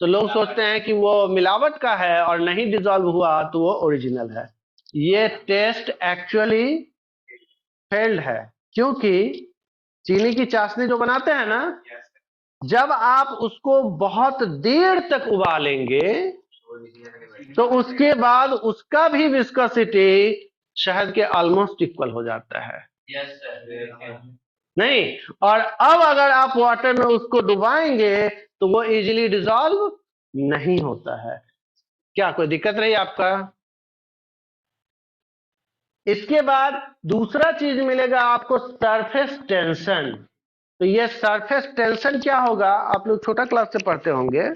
तो लोग सोचते हैं कि वो मिलावट का है, और नहीं डिजॉल्व हुआ तो वो ओरिजिनल है। ये टेस्ट एक्चुअली फेल्ड है, क्योंकि चीनी की चाशनी जो बनाते हैं ना, जब आप उसको बहुत देर तक उबालेंगे तो उसके बाद उसका भी विस्कोसिटी शहद के ऑलमोस्ट इक्वल हो जाता है, नहीं। और अब अगर आप वाटर में उसको डुबाएंगे तो वो इजीली डिसॉल्व नहीं होता है। क्या कोई दिक्कत रही आपका? इसके बाद दूसरा चीज मिलेगा आपको, सरफेस टेंशन। तो ये सरफेस टेंशन क्या होगा, आप लोग छोटा क्लास से पढ़ते होंगे।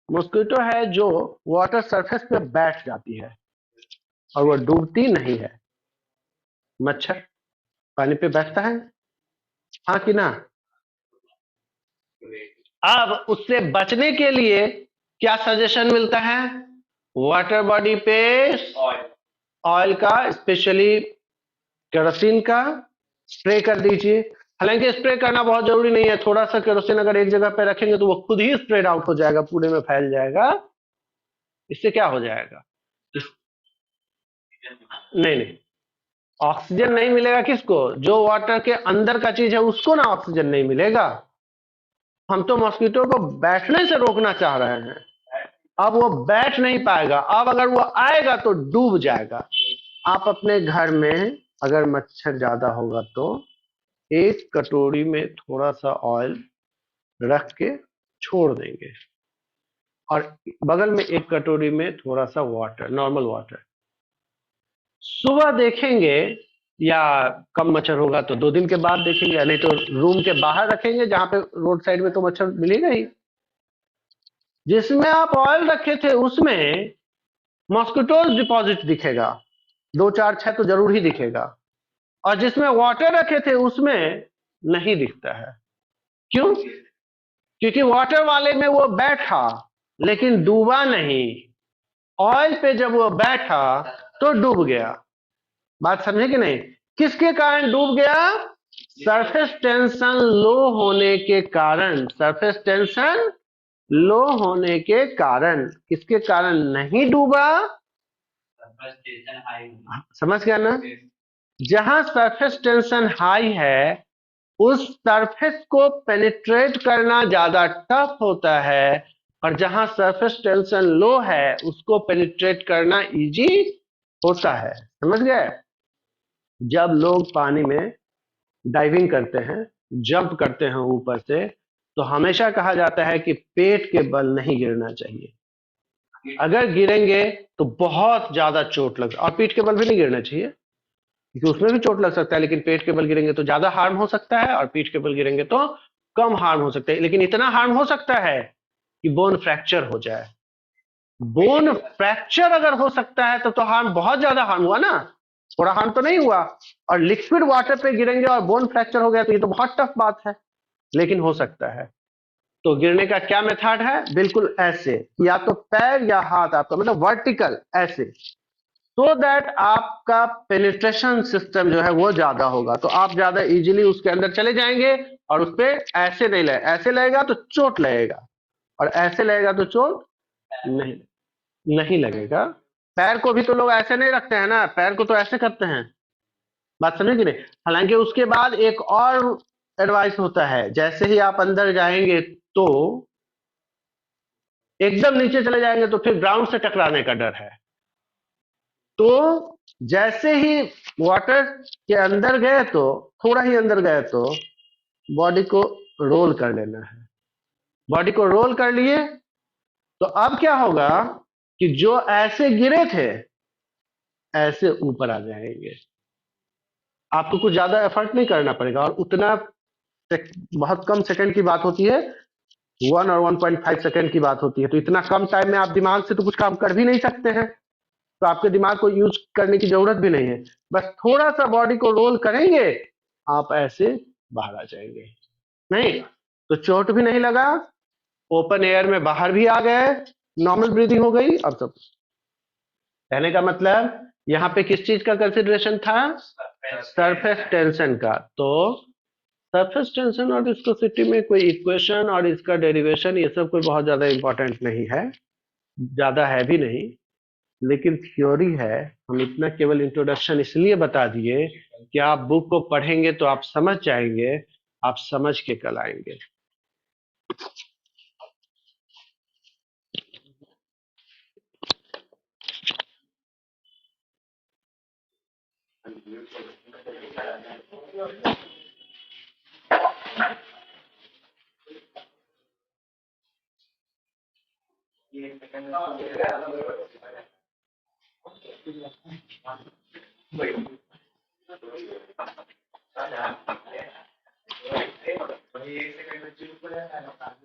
मॉस्किटो है जो वाटर सरफेस पे बैठ जाती है और वो डूबती नहीं है। मच्छर पानी पे बैठता है, हाँ कि ना? अब उससे बचने के लिए क्या सजेशन मिलता है? वाटर बॉडी पे ऑयल का, स्पेशली केरोसिन का स्प्रे कर दीजिए। हालांकि स्प्रे करना बहुत जरूरी नहीं है, थोड़ा सा केरोसिन अगर एक जगह पे रखेंगे तो वो खुद ही स्प्रेड आउट हो जाएगा, पूरे में फैल जाएगा। इससे क्या हो जाएगा? नहीं, ऑक्सीजन नहीं मिलेगा किसको? जो वाटर के अंदर का चीज है उसको ना ऑक्सीजन नहीं मिलेगा। हम तो मॉस्किटो को बैठने से रोकना चाह रहे हैं, अब वो बैठ नहीं पाएगा। अब अगर वो आएगा तो डूब जाएगा। आप अपने घर में अगर मच्छर ज्यादा होगा तो एक कटोरी में थोड़ा सा ऑयल रख के छोड़ देंगे, और बगल में एक कटोरी में थोड़ा सा वाटर, नॉर्मल वाटर। सुबह देखेंगे या कम मच्छर होगा तो 2 दिन के बाद देखेंगे, नहीं तो रूम के बाहर रखेंगे जहां पे रोड साइड में तो मच्छर मिलेगा ही। जिसमें आप ऑयल रखे थे उसमें मॉस्किटोज डिपॉजिट दिखेगा, 2 4 6 तो जरूर ही दिखेगा, और जिसमें वाटर रखे थे उसमें नहीं दिखता है। क्यों? क्योंकि वाटर वाले में वो बैठा लेकिन डूबा नहीं, ऑयल पे जब वो बैठा तो डूब गया। बात समझे कि नहीं? किसके कारण डूब गया? सरफेस टेंशन लो होने के कारण। सरफेस टेंशन लो होने के कारण। किसके कारण नहीं डूबा? समझ गया ना? जहां सरफेस टेंशन हाई है उस सरफेस को पेनिट्रेट करना ज्यादा टफ होता है, और जहां सरफेस टेंशन लो है उसको पेनिट्रेट करना इजी होता है। समझ गए? जब लोग पानी में डाइविंग करते हैं, जंप करते हैं ऊपर से, तो हमेशा कहा जाता है कि पेट के बल नहीं गिरना चाहिए। अगर गिरेंगे तो बहुत ज्यादा चोट लग, और पीठ के बल भी नहीं गिरना चाहिए क्योंकि उसमें भी चोट लग सकता है, लेकिन पेट के बल गिरेंगे तो ज्यादा हार्म हो सकता है और पीठ के बल गिरेंगे तो कम हार्म हो सकता है। लेकिन इतना हार्म हो सकता है कि बोन फ्रैक्चर हो जाए। बोन फ्रैक्चर अगर हो सकता है तो हार्म बहुत ज्यादा हार्म हुआ ना, थोड़ा हार्म तो नहीं हुआ। और लिक्विड वाटर पे गिरेंगे और बोन फ्रैक्चर हो गया तो ये तो बहुत टफ बात है, लेकिन हो सकता है। तो गिरने का क्या मेथड है? बिल्कुल ऐसे, या तो पैर या हाथ आपका मतलब वर्टिकल ऐसे, सो दैट आपका पेनिट्रेशन सिस्टम जो है वो ज्यादा होगा, तो आप ज्यादा इजीली उसके अंदर चले जाएंगे। और उस पर ऐसे नहीं लगे, ऐसे लगेगा तो चोट लगेगा, और ऐसे लगेगा तो चोट नहीं नहीं लगेगा। पैर को भी तो लोग ऐसे नहीं रखते हैं ना, पैर को तो ऐसे करते हैं, बात समझे कि नहीं? हालांकि उसके बाद एक और एडवाइस होता है, जैसे ही आप अंदर जाएंगे तो एकदम नीचे चले जाएंगे तो फिर ग्राउंड से टकराने का डर है। तो जैसे ही वाटर के अंदर गए तो थोड़ा ही अंदर गए तो बॉडी को रोल कर लेना है। बॉडी को रोल कर लिए तो अब क्या होगा कि जो ऐसे गिरे थे ऐसे ऊपर आ जाएंगे। आपको कुछ ज्यादा एफर्ट नहीं करना पड़ेगा, और उतना बहुत कम सेकंड की बात होती है, 1 और 1.5 सेकंड की बात होती है। तो इतना कम टाइम में आप दिमाग से तो कुछ काम कर भी नहीं सकते हैं, तो आपके दिमाग को यूज करने की जरूरत भी नहीं है। बस थोड़ा सा बॉडी को रोल करेंगे, आप ऐसे बाहर आ जाएंगे। नहीं तो चोट भी नहीं लगा, ओपन एयर में बाहर भी आ गए, नॉर्मल ब्रीदिंग हो गई। अब सब कहने का मतलब यहाँ पे किस चीज का कंसिडरेशन था? सरफेस टेंशन का। तो सरफेस टेंशन और विस्कोसिटी में कोई इक्वेशन और इसका डेरिवेशन ये सब कोई बहुत ज्यादा इंपॉर्टेंट नहीं है, ज्यादा है भी नहीं, लेकिन थ्योरी है। हम इतना केवल इंट्रोडक्शन इसलिए बता दिए कि आप बुक को पढ़ेंगे तो आप समझ जाएंगे, आप समझ के कल आएंगे।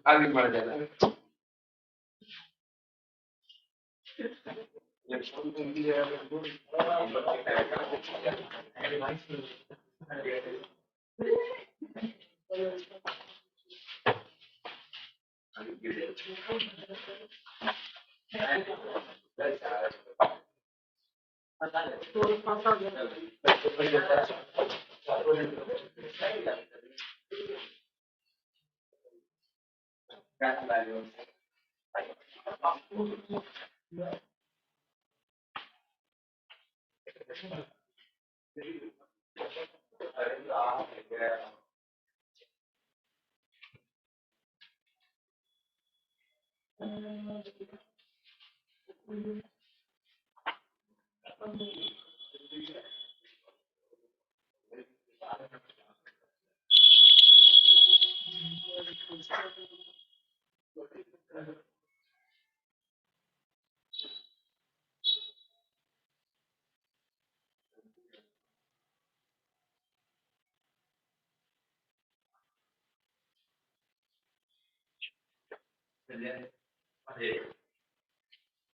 आगे बढ़ जाना।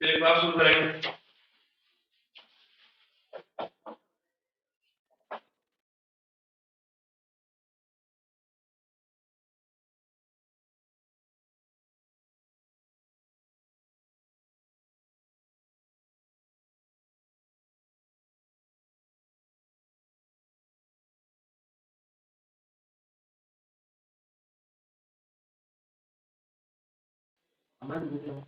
फिर बात शुरू करेंगे।